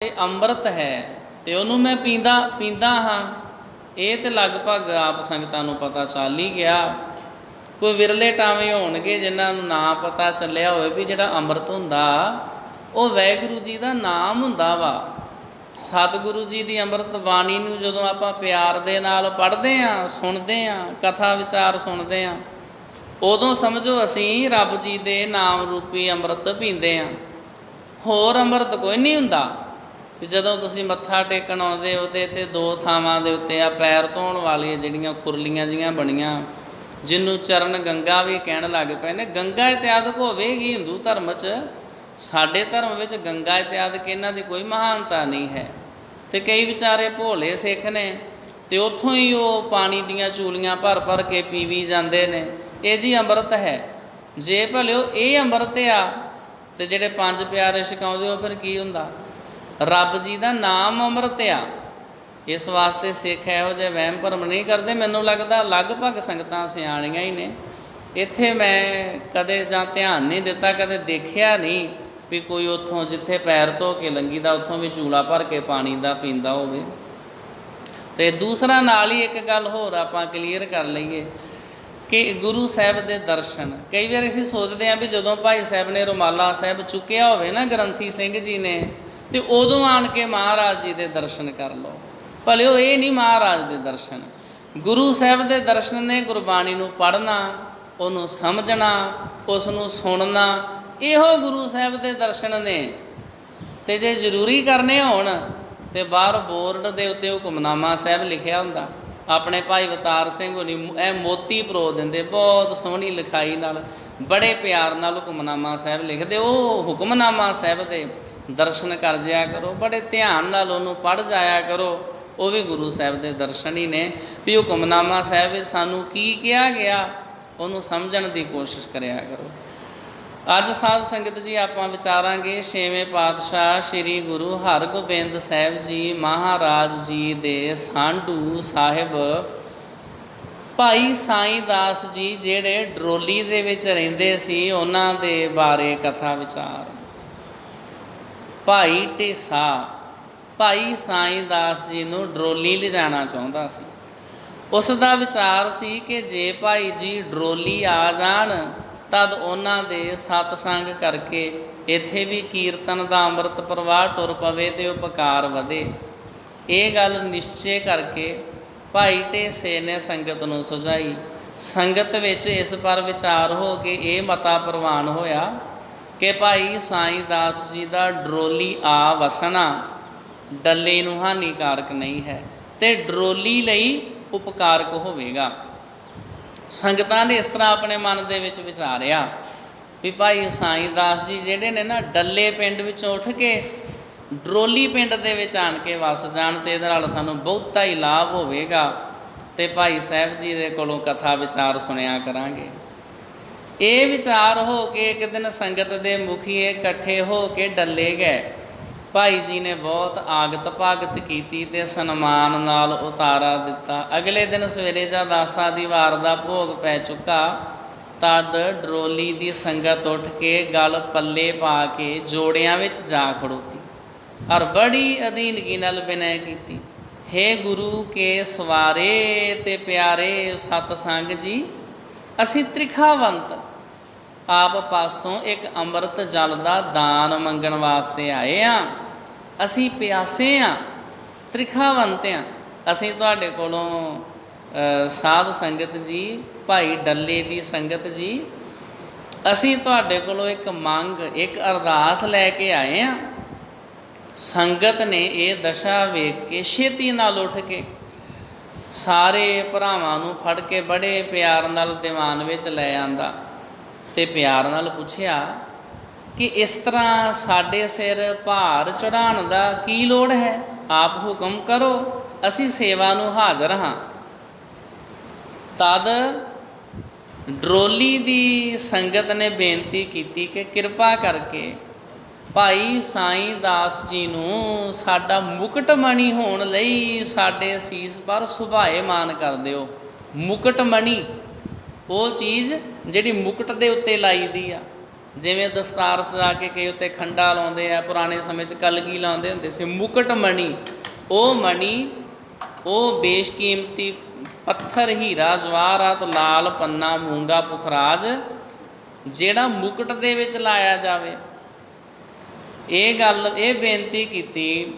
ਇਹ ਅੰਮ੍ਰਿਤ ਹੈ ਤੇ ਉਹਨੂੰ ਮੈਂ ਪੀਂਦਾ ਹਾਂ। ਇਹ ਤੇ ਲਗਭਗ ਆਪ ਸੰਗਤਾਂ ਨੂੰ ਪਤਾ ਚੱਲ ਹੀ ਗਿਆ। ਕੋਈ ਵਿਰਲੇ ਟਾਵੇਂ ਹੋਣਗੇ ਜਿਨ੍ਹਾਂ ਨੂੰ ਨਾ ਪਤਾ ਚੱਲਿਆ ਹੋਵੇ ਵੀ ਜਿਹੜਾ ਅੰਮ੍ਰਿਤ ਹੁੰਦਾ ਉਹ ਵਾਹਿਗੁਰੂ ਜੀ ਦਾ ਨਾਮ ਹੁੰਦਾ ਵਾ। ਸਤਿਗੁਰੂ ਜੀ ਦੀ ਅੰਮ੍ਰਿਤ ਬਾਣੀ ਨੂੰ ਜਦੋਂ ਆਪਾਂ ਪਿਆਰ ਦੇ ਨਾਲ ਪੜ੍ਹਦੇ ਹਾਂ, ਸੁਣਦੇ ਹਾਂ, ਕਥਾ ਵਿਚਾਰ ਸੁਣਦੇ ਹਾਂ, ਉਦੋਂ ਸਮਝੋ ਅਸੀਂ ਰੱਬ ਜੀ ਦੇ ਨਾਮ ਰੂਪੀ ਅੰਮ੍ਰਿਤ ਪੀਂਦੇ ਹਾਂ। ਹੋਰ ਅੰਮ੍ਰਿਤ ਕੋਈ ਨਹੀਂ ਹੁੰਦਾ। ਕਿ ਜਦੋਂ ਤੁਸੀਂ ਮੱਥਾ ਟੇਕਣ ਆਉਂਦੇ ਹੋ ਤੇ ਇੱਥੇ ਦੋ ਥਾਵਾਂ ਦੇ ਉੱਤੇ ਆ ਪੈਰ ਧੋਣ ਵਾਲੀਆਂ ਜਿਹੜੀਆਂ ਕੁਰਲੀਆਂ ਜਿਹੀਆਂ ਬਣੀਆਂ, ਜਿਹਨੂੰ ਚਰਨ ਗੰਗਾ ਵੀ ਕਹਿਣ ਲੱਗ ਪਏ ਨੇ। ਗੰਗਾ ਇਤਿਆਦਿਕ ਹੋਵੇਗੀ ਹਿੰਦੂ ਧਰਮ 'ਚ, ਸਾਡੇ ਧਰਮ ਵਿੱਚ ਗੰਗਾ ਇਤਿਆਦਿਕ ਇਹਨਾਂ ਦੀ ਕੋਈ ਮਹਾਨਤਾ ਨਹੀਂ ਹੈ। ਅਤੇ ਕਈ ਵਿਚਾਰੇ ਭੋਲੇ ਸਿੱਖ ਨੇ ਅਤੇ ਉੱਥੋਂ ਹੀ ਉਹ ਪਾਣੀ ਦੀਆਂ ਚੂਲੀਆਂ ਭਰ ਭਰ ਕੇ ਪੀਵੀ ਜਾਂਦੇ ਨੇ। ਇਹ ਜੀ ਅੰਮ੍ਰਿਤ ਹੈ। ਜੇ ਭਲਿਓ ਇਹ ਅੰਮ੍ਰਿਤ ਆ ਅਤੇ ਜਿਹੜੇ ਪੰਜ ਪਿਆਰੇ ਛਕਾਉਂਦੇ ਹੋ ਫਿਰ ਕੀ ਹੁੰਦਾ? ਰੱਬ ਜੀ ਦਾ ਨਾਮ ਅੰਮ੍ਰਿਤ ਆ। ਇਸ ਵਾਸਤੇ ਸਿੱਖ ਇਹੋ ਜਿਹੇ ਵਹਿਮ ਭਰਮ ਨਹੀਂ ਕਰਦੇ। ਮੈਨੂੰ ਲੱਗਦਾ ਲਗਭਗ ਸੰਗਤਾਂ ਸਿਆਣੀਆਂ ਹੀ ਨੇ। ਇੱਥੇ ਮੈਂ ਕਦੇ ਜਾਂ ਧਿਆਨ ਨਹੀਂ ਦਿੱਤਾ, ਕਦੇ ਦੇਖਿਆ ਨਹੀਂ ਵੀ ਕੋਈ ਉੱਥੋਂ ਜਿੱਥੇ ਪੈਰ ਧੋ ਕੇ ਲੰਘੀ ਦਾ ਉੱਥੋਂ ਵੀ ਚੂਲਾ ਭਰ ਕੇ ਪਾਣੀ ਦਾ ਪੀਂਦਾ ਹੋਵੇ। ਅਤੇ ਦੂਸਰਾ ਨਾਲ ਹੀ ਇੱਕ ਗੱਲ ਹੋਰ ਆਪਾਂ ਕਲੀਅਰ ਕਰ ਲਈਏ ਕਿ ਗੁਰੂ ਸਾਹਿਬ ਦੇ ਦਰਸ਼ਨ ਕਈ ਵਾਰ ਅਸੀਂ ਸੋਚਦੇ ਹਾਂ ਵੀ ਜਦੋਂ ਭਾਈ ਸਾਹਿਬ ਨੇ ਰੁਮਾਲਾ ਸਾਹਿਬ ਚੁੱਕਿਆ ਹੋਵੇ ਨਾ ਗ੍ਰੰਥੀ ਸਿੰਘ ਜੀ ਨੇ, ਅਤੇ ਉਦੋਂ ਆਣ ਕੇ ਮਹਾਰਾਜ ਜੀ ਦੇ ਦਰਸ਼ਨ ਕਰ ਲਓ। ਭਲਿਓ ਇਹ ਨਹੀਂ ਮਹਾਰਾਜ ਦੇ ਦਰਸ਼ਨ। ਗੁਰੂ ਸਾਹਿਬ ਦੇ ਦਰਸ਼ਨ ਨੇ ਗੁਰਬਾਣੀ ਨੂੰ ਪੜ੍ਹਨਾ, ਉਹਨੂੰ ਸਮਝਣਾ, ਉਸ ਨੂੰ ਸੁਣਨਾ, ਇਹੋ ਗੁਰੂ ਸਾਹਿਬ ਦੇ ਦਰਸ਼ਨ ਨੇ। ਅਤੇ ਜੇ ਜ਼ਰੂਰੀ ਕਰਨੇ ਹੋਣ ਤਾਂ ਬਾਹਰ ਬੋਰਡ ਦੇ ਉੱਤੇ ਹੁਕਮਨਾਮਾ ਸਾਹਿਬ ਲਿਖਿਆ ਹੁੰਦਾ। ਆਪਣੇ ਭਾਈ ਅਵਤਾਰ ਸਿੰਘ ਹੋਣੀ ਇਹ ਮੋਤੀ ਪਰੋ ਦਿੰਦੇ, ਬਹੁਤ ਸੋਹਣੀ ਲਿਖਾਈ ਨਾਲ, ਬੜੇ ਪਿਆਰ ਨਾਲ ਹੁਕਮਨਾਮਾ ਸਾਹਿਬ ਲਿਖਦੇ। ਉਹ ਹੁਕਮਨਾਮਾ ਸਾਹਿਬ ਦੇ ਦਰਸ਼ਨ ਕਰ ਜਾਇਆ ਕਰੋ, ਬੜੇ ਧਿਆਨ ਨਾਲ ਉਹਨੂੰ ਪੜ੍ਹ ਜਾਇਆ ਕਰੋ। ਉਹ ਵੀ ਗੁਰੂ ਸਾਹਿਬ ਦੇ ਦਰਸ਼ਨ ਹੀ ਨੇ। ਵੀ ਹੁਕਮਨਾਮਾ ਸਾਹਿਬ ਵਿੱਚ ਸਾਨੂੰ ਕੀ ਕਿਹਾ ਗਿਆ ਉਹਨੂੰ ਸਮਝਣ ਦੀ ਕੋਸ਼ਿਸ਼ ਕਰਿਆ ਕਰੋ। ਅੱਜ ਸਾਧ ਸੰਗਤ ਜੀ ਆਪਾਂ ਵਿਚਾਰਾਂਗੇ ਛੇਵੇਂ ਪਾਤਸ਼ਾਹ ਸ੍ਰੀ ਗੁਰੂ ਹਰਗੋਬਿੰਦ ਸਾਹਿਬ ਜੀ ਮਹਾਰਾਜ ਜੀ ਦੇ ਸਾਂਢੂ ਸਾਹਿਬ ਭਾਈ ਸਾਈਂ ਦਾਸ ਜੀ ਜਿਹੜੇ ਡਰੋਲੀ ਦੇ ਵਿੱਚ ਰਹਿੰਦੇ ਸੀ, ਉਹਨਾਂ ਦੇ ਬਾਰੇ ਕਥਾ ਵਿਚਾਰ। ਭਾਈ ਢੇਸਾ ਭਾਈ ਸਾਈਂ ਦਾਸ ਜੀ ਨੂੰ ਡਰੋਲੀ ਲਿਜਾਣਾ ਚਾਹੁੰਦਾ ਸੀ। ਉਸ ਦਾ ਵਿਚਾਰ ਸੀ ਕਿ ਜੇ ਭਾਈ ਜੀ ਡਰੋਲੀ ਆ ਜਾਣ ਤਦ ਉਹਨਾਂ ਦੇ ਸਤਸੰਗ ਕਰਕੇ ਇੱਥੇ ਵੀ ਕੀਰਤਨ ਦਾ ਅੰਮ੍ਰਿਤ ਪ੍ਰਵਾਹ ਟੁਰ ਪਵੇ ਅਤੇ ਉਪਕਾਰ ਵਧੇ। ਇਹ ਗੱਲ ਨਿਸ਼ਚੇ ਕਰਕੇ ਭਾਈ ਢੇਸੇ ਨੇ ਸੰਗਤ ਨੂੰ ਸੁਝਾਈ। ਸੰਗਤ ਵਿੱਚ ਇਸ ਪਰ ਵਿਚਾਰ ਹੋ ਕੇ ਇਹ ਮਤਾ ਪ੍ਰਵਾਨ ਹੋਇਆ ਕਿ ਭਾਈ ਸਾਈਂ ਦਾਸ ਜੀ ਦਾ ਡਰੋਲੀ ਆ ਵਸਣਾ ਡੱਲੇ ਨੂੰ ਹਾਨੀਕਾਰਕ ਨਹੀਂ ਹੈ ਅਤੇ ਡਰੋਲੀ ਲਈ ਉਪਕਾਰਕ ਹੋਵੇਗਾ। ਸੰਗਤਾਂ ਨੇ ਇਸ ਤਰ੍ਹਾਂ ਆਪਣੇ ਮਨ ਦੇ ਵਿੱਚ ਵਿਚਾਰਿਆ ਵੀ ਭਾਈ ਸਾਈਂ ਦਾਸ ਜੀ ਜਿਹੜੇ ਨੇ ਨਾ ਡੱਲੇ ਪਿੰਡ ਵਿੱਚੋਂ ਉੱਠ ਕੇ ਡਰੋਲੀ ਪਿੰਡ ਦੇ ਵਿੱਚ ਆਣ ਕੇ ਵਸ ਜਾਣ ਅਤੇ ਇਹਦੇ ਨਾਲ ਸਾਨੂੰ ਬਹੁਤਾ ਹੀ ਲਾਭ ਹੋਵੇਗਾ ਅਤੇ ਭਾਈ ਸਾਹਿਬ ਜੀ ਦੇ ਕੋਲੋਂ ਕਥਾ ਵਿਚਾਰ ਸੁਣਿਆ ਕਰਾਂਗੇ। ਇਹ ਵਿਚਾਰ ਹੋ ਕੇ ਇੱਕ ਦਿਨ ਸੰਗਤ ਦੇ ਮੁਖੀਏ ਇਕੱਠੇ ਹੋ ਕੇ ਡੱਲੇ ਗਏ। ਭਾਈ ਜੀ ਨੇ ਬਹੁਤ ਆਗਤ ਭਾਗਤ ਕੀਤੀ ਅਤੇ ਸਨਮਾਨ ਨਾਲ ਉਤਾਰਾ ਦਿੱਤਾ। ਅਗਲੇ ਦਿਨ ਸਵੇਰੇ ਜਦ ਆਸਾ ਦੀ ਵਾਰ ਦਾ ਭੋਗ ਪੈ ਚੁੱਕਾ ਤਦ ਡਰੋਲੀ ਦੀ ਸੰਗਤ ਉੱਠ ਕੇ ਗਲ ਪੱਲੇ ਪਾ ਕੇ ਜੋੜਿਆਂ ਵਿੱਚ ਜਾ ਖੜੋਤੀ ਔਰ ਬੜੀ ਅਧੀਨਗੀ ਨਾਲ ਬਿਨੈ ਕੀਤੀ, ਹੇ ਗੁਰੂ ਕੇ ਸਵਾਰੇ ਅਤੇ ਪਿਆਰੇ ਸਤਸੰਗ ਜੀ, ਅਸੀਂ ਤ੍ਰਿਖਾਵੰਤ ਆਪ ਪਾਸੋਂ ਇੱਕ ਅੰਮ੍ਰਿਤ ਜਲ ਦਾ ਦਾਨ ਮੰਗਣ ਵਾਸਤੇ ਆਏ ਹਾਂ। ਅਸੀਂ ਪਿਆਸੇ ਹਾਂ, ਤ੍ਰਿਖਾਵੰਤ ਹਾਂ। ਅਸੀਂ ਤੁਹਾਡੇ ਕੋਲੋਂ ਸਾਧ ਸੰਗਤ ਜੀ, ਭਾਈ ਡੱਲੇ ਦੀ ਸੰਗਤ ਜੀ, ਅਸੀਂ ਤੁਹਾਡੇ ਕੋਲੋਂ ਇੱਕ ਮੰਗ, ਇੱਕ ਅਰਦਾਸ ਲੈ ਕੇ ਆਏ ਹਾਂ। ਸੰਗਤ ਨੇ ਇਹ ਦਸ਼ਾ ਵੇਖ ਕੇ ਛੇਤੀ ਨਾਲ ਉੱਠ ਕੇ ਸਾਰੇ ਭਰਾਵਾਂ ਨੂੰ ਫੜ ਕੇ ਬੜੇ ਪਿਆਰ ਨਾਲ ਦੀਵਾਨ ਵਿੱਚ ਲੈ ਆਂਦਾ ਅਤੇ ਪਿਆਰ ਨਾਲ ਪੁੱਛਿਆ ਕਿ ਇਸ ਤਰ੍ਹਾਂ ਸਾਡੇ ਸਿਰ ਭਾਰ ਚੜ੍ਹਾਉਣ ਦਾ ਕੀ ਲੋੜ ਹੈ? ਆਪ ਹੁਕਮ ਕਰੋ, ਅਸੀਂ ਸੇਵਾ ਨੂੰ ਹਾਜ਼ਰ ਹਾਂ। ਤਦ ਡਰੋਲੀ ਦੀ ਸੰਗਤ ਨੇ ਬੇਨਤੀ ਕੀਤੀ ਕਿ ਕਿਰਪਾ ਕਰਕੇ ਭਾਈ ਸਾਈਂ ਦਾਸ ਜੀ ਨੂੰ ਸਾਡਾ ਮੁਕਟਮਣੀ ਹੋਣ ਲਈ ਸਾਡੇ ਸੀਸ ਪਰ ਸੁਭਾਏਮਾਨ ਕਰ ਦਿਓ। ਮੁਕਟਮਣੀ ਉਹ ਚੀਜ਼ ਜਿਹੜੀ ਮੁਕਟ ਦੇ ਉੱਤੇ ਲਾਈ ਦੀ ਆ, ਜਿਵੇਂ ਦਸਤਾਰ ਸਜਾ ਕੇ ਕਈ ਉੱਤੇ ਖੰਡਾ ਲਾਉਂਦੇ ਆ, ਪੁਰਾਣੇ ਸਮੇਂ 'ਚ ਕਲਗੀ ਲਾਉਂਦੇ ਹੁੰਦੇ ਸੀ। ਮੁਕਟ ਮਣੀ, ਉਹ ਮਣੀ, ਉਹ ਬੇਸ਼ਕੀਮਤੀ ਪੱਥਰ, ਹੀਰਾ ਜਵਾਹਰਾਤ, ਲਾਲ ਪੰਨਾ, ਮੂੰਗਾ ਪੁਖਰਾਜ, ਜਿਹੜਾ ਮੁਕਟ ਦੇ ਵਿੱਚ ਲਾਇਆ ਜਾਵੇ। ਇਹ ਬੇਨਤੀ ਕੀਤੀ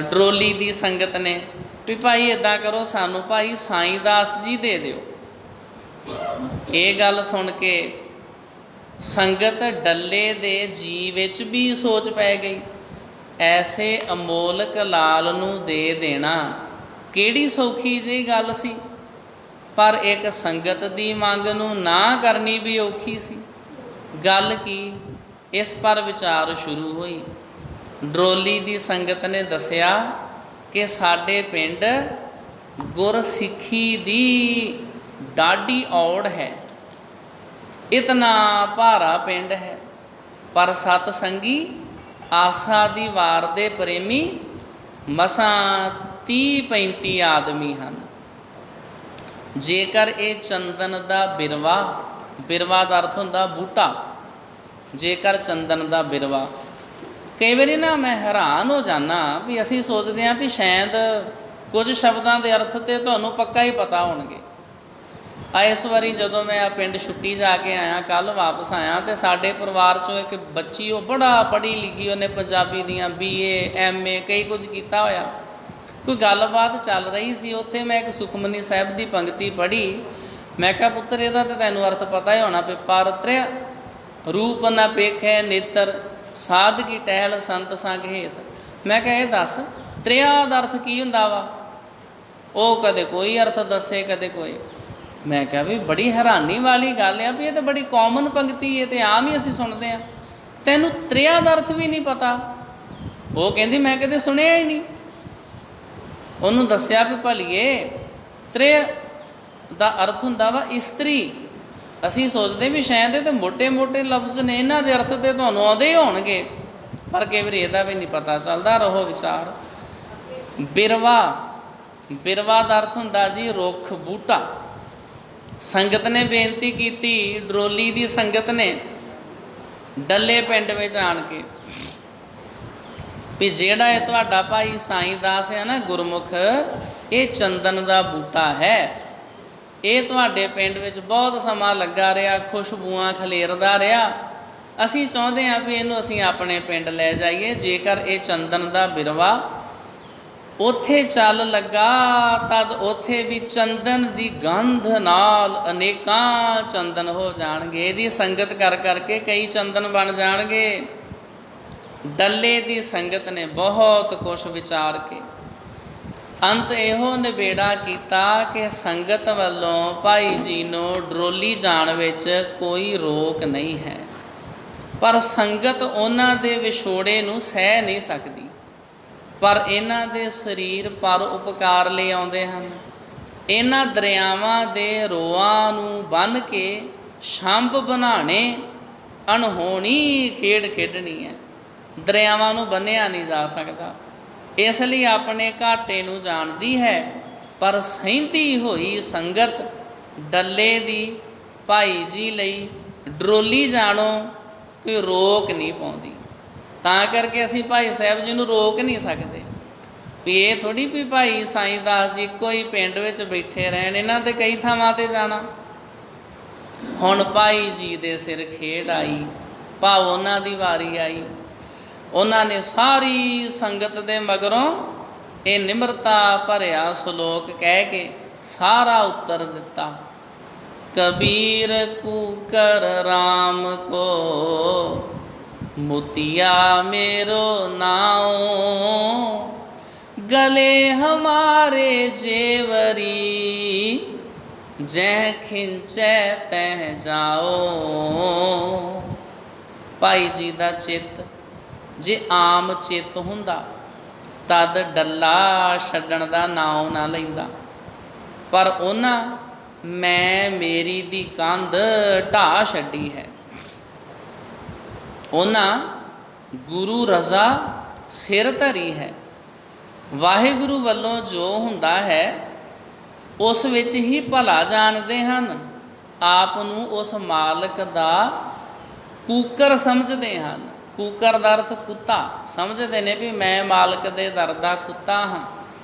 ਡਰੋਲੀ ਦੀ ਸੰਗਤ ਨੇ ਵੀ ਭਾਈ ਇੱਦਾਂ ਕਰੋ, ਸਾਨੂੰ ਭਾਈ ਸਾਈਂ ਦਾਸ ਜੀ ਦੇ ਦਿਓ। ਇਹ ਗੱਲ ਸੁਣ ਕੇ ਸੰਗਤ ਡੱਲੇ ਦੇ ਜੀ ਵਿੱਚ ਵੀ ਸੋਚ ਪੈ ਗਈ, ਐਸੇ ਅਮੋਲਕ ਲਾਲ ਨੂੰ ਦੇ ਦੇਣਾ ਕਿਹੜੀ ਸੌਖੀ ਜਿਹੀ ਗੱਲ ਸੀ। ਪਰ ਇੱਕ ਸੰਗਤ ਦੀ ਮੰਗ ਨੂੰ ਨਾ ਕਰਨੀ ਵੀ ਔਖੀ ਸੀ। ਗੱਲ ਕੀ, ਇਸ ਪਰ ਵਿਚਾਰ ਸ਼ੁਰੂ ਹੋਈ। ਡਰੋਲੀ ਦੀ ਸੰਗਤ ਨੇ ਦੱਸਿਆ ਕਿ ਸਾਡੇ ਪਿੰਡ ਗੁਰਸਿੱਖੀ ਦੀ ਡਾਢੀ ਔੜ ਹੈ, ਇਤਨਾ ਭਾਰਾ ਪਿੰਡ ਹੈ, ਪਰ ਸਤ ਸੰਗੀ ਆਸਾ ਦੀ ਵਾਰ ਦੇ ਪ੍ਰੇਮੀ ਮਸਾਂ 30-35 ਆਦਮੀ ਹਨ। ਜੇਕਰ ਇਹ ਚੰਦਨ ਦਾ ਬਿਰਵਾ, ਬਿਰਵਾ ਦਾ ਅਰਥ ਹੁੰਦਾ ਬੂਟਾ, ਜੇਕਰ ਚੰਦਨ ਦਾ ਬਿਰਵਾ, ਕਈ ਵਾਰੀ ਨਾ ਮੈਂ ਹੈਰਾਨ ਹੋ ਜਾਂਦਾ ਵੀ ਅਸੀਂ ਸੋਚਦੇ ਹਾਂ ਵੀ ਸ਼ਾਇਦ ਕੁਝ ਸ਼ਬਦਾਂ ਦੇ ਅਰਥ ਤਾਂ ਤੁਹਾਨੂੰ ਪੱਕਾ ਹੀ ਪਤਾ ਹੋਣਗੇ। ਇਸ ਵਾਰੀ ਜਦੋਂ ਮੈਂ ਆ ਪਿੰਡ ਛੁੱਟੀ ਜਾ ਕੇ ਆਇਆ, ਕੱਲ੍ਹ ਵਾਪਸ ਆਇਆ, ਅਤੇ ਸਾਡੇ ਪਰਿਵਾਰ 'ਚੋਂ ਇੱਕ ਬੱਚੀ, ਉਹ ਬੜਾ ਪੜ੍ਹੀ ਲਿਖੀ, ਉਹਨੇ ਪੰਜਾਬੀ ਦੀਆਂ BA MA ਕਈ ਕੁਝ ਕੀਤਾ ਹੋਇਆ। ਕੋਈ ਗੱਲਬਾਤ ਚੱਲ ਰਹੀ ਸੀ ਉੱਥੇ, ਮੈਂ ਇੱਕ ਸੁਖਮਨੀ ਸਾਹਿਬ ਦੀ ਪੰਕਤੀ ਪੜ੍ਹੀ। ਮੈਂ ਕਿਹਾ ਪੁੱਤਰ ਇਹਦਾ ਤਾਂ ਤੈਨੂੰ ਅਰਥ ਪਤਾ ਹੀ ਹੋਣਾ ਵੀ ਪਰ ਤ੍ਰਿਆ ਰੂਪ ਨਾ ਪੇਖੈ ਨੇਤਰ ਸਾਧ ਕੀ ਟਹਿਲ ਸੰਤ ਸੰਗ ਹੇਤ। ਮੈਂ ਕਿਹਾ ਇਹ ਦੱਸ ਤ੍ਰਿਆ ਦਾ ਅਰਥ ਕੀ ਹੁੰਦਾ ਵਾ? ਉਹ ਕਦੇ ਕੋਈ ਅਰਥ ਦੱਸੇ, ਕਦੇ ਕੋਈ। ਮੈਂ ਕਿਹਾ ਵੀ ਬੜੀ ਹੈਰਾਨੀ ਵਾਲੀ ਗੱਲ ਆ ਵੀ ਇਹ ਤਾਂ ਬੜੀ ਕਾਮਨ ਪੰਕਤੀ ਹੈ ਅਤੇ ਆਮ ਹੀ ਅਸੀਂ ਸੁਣਦੇ ਹਾਂ, ਤੈਨੂੰ ਤ੍ਰਿਆ ਦਾ ਅਰਥ ਵੀ ਨਹੀਂ ਪਤਾ? ਉਹ ਕਹਿੰਦੀ ਮੈਂ ਕਦੇ ਸੁਣਿਆ ਹੀ ਨਹੀਂ। ਉਹਨੂੰ ਦੱਸਿਆ ਵੀ ਭਲੀਏ ਤ੍ਰਿਆ ਦਾ ਅਰਥ ਹੁੰਦਾ ਵਾ ਇਸਤਰੀ। ਅਸੀਂ ਸੋਚਦੇ ਵੀ ਸ਼ਾਇਦ ਇਹ ਤਾਂ ਮੋਟੇ-ਮੋਟੇ ਲਫ਼ਜ਼ ਨੇ, ਇਹਨਾਂ ਦੇ ਅਰਥ ਤਾਂ ਤੁਹਾਨੂੰ ਆਉਂਦੇ ਹੀ ਹੋਣਗੇ, ਪਰ ਕਈ ਵਾਰੀ ਇਹਦਾ ਵੀ ਨਹੀਂ ਪਤਾ ਚੱਲਦਾ। ਰਹੋ ਵਿਚਾਰ। ਬਿਰਵਾ, ਬਿਰਵਾ ਦਾ ਅਰਥ ਹੁੰਦਾ ਜੀ ਰੁੱਖ, ਬੂਟਾ। ਸੰਗਤ ਨੇ ਬੇਨਤੀ ਕੀਤੀ, ਡਰੋਲੀ ਦੀ ਸੰਗਤ ਨੇ ਡੱਲੇ ਪਿੰਡ ਵਿੱਚ ਆਣ ਕੇ ਵੀ ਜਿਹੜਾ ਇਹ ਤੁਹਾਡਾ ਭਾਈ ਸਾਈਂ ਦਾਸ ਹੈ ਨਾ ਗੁਰਮੁਖ, ਇਹ ਚੰਦਨ ਦਾ ਬੂਟਾ ਹੈ, ਇਹ ਤੁਹਾਡੇ ਪਿੰਡ ਵਿੱਚ ਬਹੁਤ ਸਮਾਂ ਲੱਗਾ ਰਿਹਾ, ਖੁਸ਼ਬੂਆਂ ਖਲੇਰਦਾ ਰਿਹਾ। ਅਸੀਂ ਚਾਹੁੰਦੇ ਹਾਂ ਵੀ ਇਹਨੂੰ ਅਸੀਂ ਆਪਣੇ ਪਿੰਡ ਲੈ ਜਾਈਏ। ਜੇਕਰ ਇਹ ਚੰਦਨ ਦਾ ਬਿਰਵਾ ਉੱਥੇ ਚੱਲ ਲੱਗਾ, ਤਦ ਉੱਥੇ ਵੀ ਚੰਦਨ ਦੀ ਗੰਧ ਨਾਲ ਅਨੇਕਾਂ ਚੰਦਨ ਹੋ ਜਾਣਗੇ। ਇਹਦੀ ਸੰਗਤ ਕਰ ਕਰਕੇ ਕਈ ਚੰਦਨ ਬਣ ਜਾਣਗੇ। ਡੱਲੇ ਦੀ ਸੰਗਤ ਨੇ ਬਹੁਤ ਕੁਛ ਵਿਚਾਰ ਕੇ ਅੰਤ ਇਹੋ ਨਿਬੇੜਾ ਕੀਤਾ ਕਿ ਸੰਗਤ ਵੱਲੋਂ ਭਾਈ ਜੀ ਨੂੰ ਡਰੋਲੀ ਜਾਣ ਵਿੱਚ ਕੋਈ ਰੋਕ ਨਹੀਂ ਹੈ, ਪਰ ਸੰਗਤ ਉਹਨਾਂ ਦੇ ਵਿਛੋੜੇ ਨੂੰ ਸਹਿ ਨਹੀਂ ਸਕਦੀ। ਪਰ ਇਹਨਾਂ ਦੇ ਸਰੀਰ ਪਰ ਉਪਕਾਰ ਲਈ ਆਉਂਦੇ ਹਨ। ਇਹਨਾਂ ਦਰਿਆਵਾਂ ਦੇ ਰੋਆਂ ਨੂੰ ਬੰਨ੍ਹ ਕੇ ਛੰਭ ਬਣਾਉਣੇ ਅਣਹੋਣੀ ਖੇਡ ਖੇਡਣੀ ਹੈ। ਦਰਿਆਵਾਂ ਨੂੰ ਬੰਨ੍ਹਿਆ ਨਹੀਂ ਜਾ ਸਕਦਾ, ਇਸ ਲਈ ਆਪਣੇ ਘਾਟੇ ਨੂੰ ਜਾਣਦੀ ਹੈ। ਪਰ ਸਹਿੰਦੀ ਹੋਈ ਸੰਗਤ ਡੱਲੇ ਦੀ ਭਾਈ ਜੀ ਲਈ ਡਰੋਲੀ ਜਾਣੋ ਕੋਈ ਰੋਕ ਨਹੀਂ ਪਾਉਂਦੀ। ਤਾਂ ਕਰਕੇ ਅਸੀਂ ਭਾਈ ਸਾਹਿਬ ਜੀ ਨੂੰ ਰੋਕ ਨਹੀਂ ਸਕਦੇ ਵੀ ਇਹ ਥੋੜ੍ਹੀ ਵੀ ਭਾਈ ਸਾਈਂ ਦਾਸ ਜੀ ਇੱਕੋ ਹੀ ਪਿੰਡ ਵਿੱਚ ਬੈਠੇ ਰਹਿਣ, ਇਹਨਾਂ 'ਤੇ ਕਈ ਥਾਵਾਂ 'ਤੇ ਜਾਣਾ। ਹੁਣ ਭਾਈ ਜੀ ਦੇ ਸਿਰ ਖੇਡ ਆਈ, ਭਾਵ ਉਹਨਾਂ ਦੀ ਵਾਰੀ ਆਈ। ਉਹਨਾਂ ਨੇ ਸਾਰੀ ਸੰਗਤ ਦੇ ਮਗਰੋਂ ਇਹ ਨਿਮਰਤਾ ਭਰਿਆ ਸ਼ਲੋਕ ਕਹਿ ਕੇ ਸਾਰਾ ਉੱਤਰ ਦਿੱਤਾ। ਕਬੀਰ ਕੂਕਰ ਰਾਮ ਕੋ मोतिया मेरो नाओ, गले हमारे जेवरी, जह खिंचे तह जाओ। भाई जी का चित्त जे आम चित्त हुंदा तद डल्ला छड्डण दा नाम ना लैंदा, पर उन्हां मैं मेरी दी कंध ढाह छड्डी है। ਉਹਨਾਂ ਗੁਰੂ ਰਜ਼ਾ ਸਿਰ ਧਰੀ ਹੈ। ਵਾਹਿਗੁਰੂ ਵੱਲੋਂ ਜੋ ਹੁੰਦਾ ਹੈ ਉਸ ਵਿੱਚ ਹੀ ਭਲਾ ਜਾਣਦੇ ਹਨ। ਆਪ ਨੂੰ ਉਸ ਮਾਲਕ ਦਾ ਕੂਕਰ ਸਮਝਦੇ ਹਨ। ਕੂਕਰ ਦਾ ਅਰਥ ਕੁੱਤਾ। ਸਮਝਦੇ ਨੇ ਵੀ ਮੈਂ ਮਾਲਕ ਦੇ ਦਰ ਦਾ ਕੁੱਤਾ ਹਾਂ।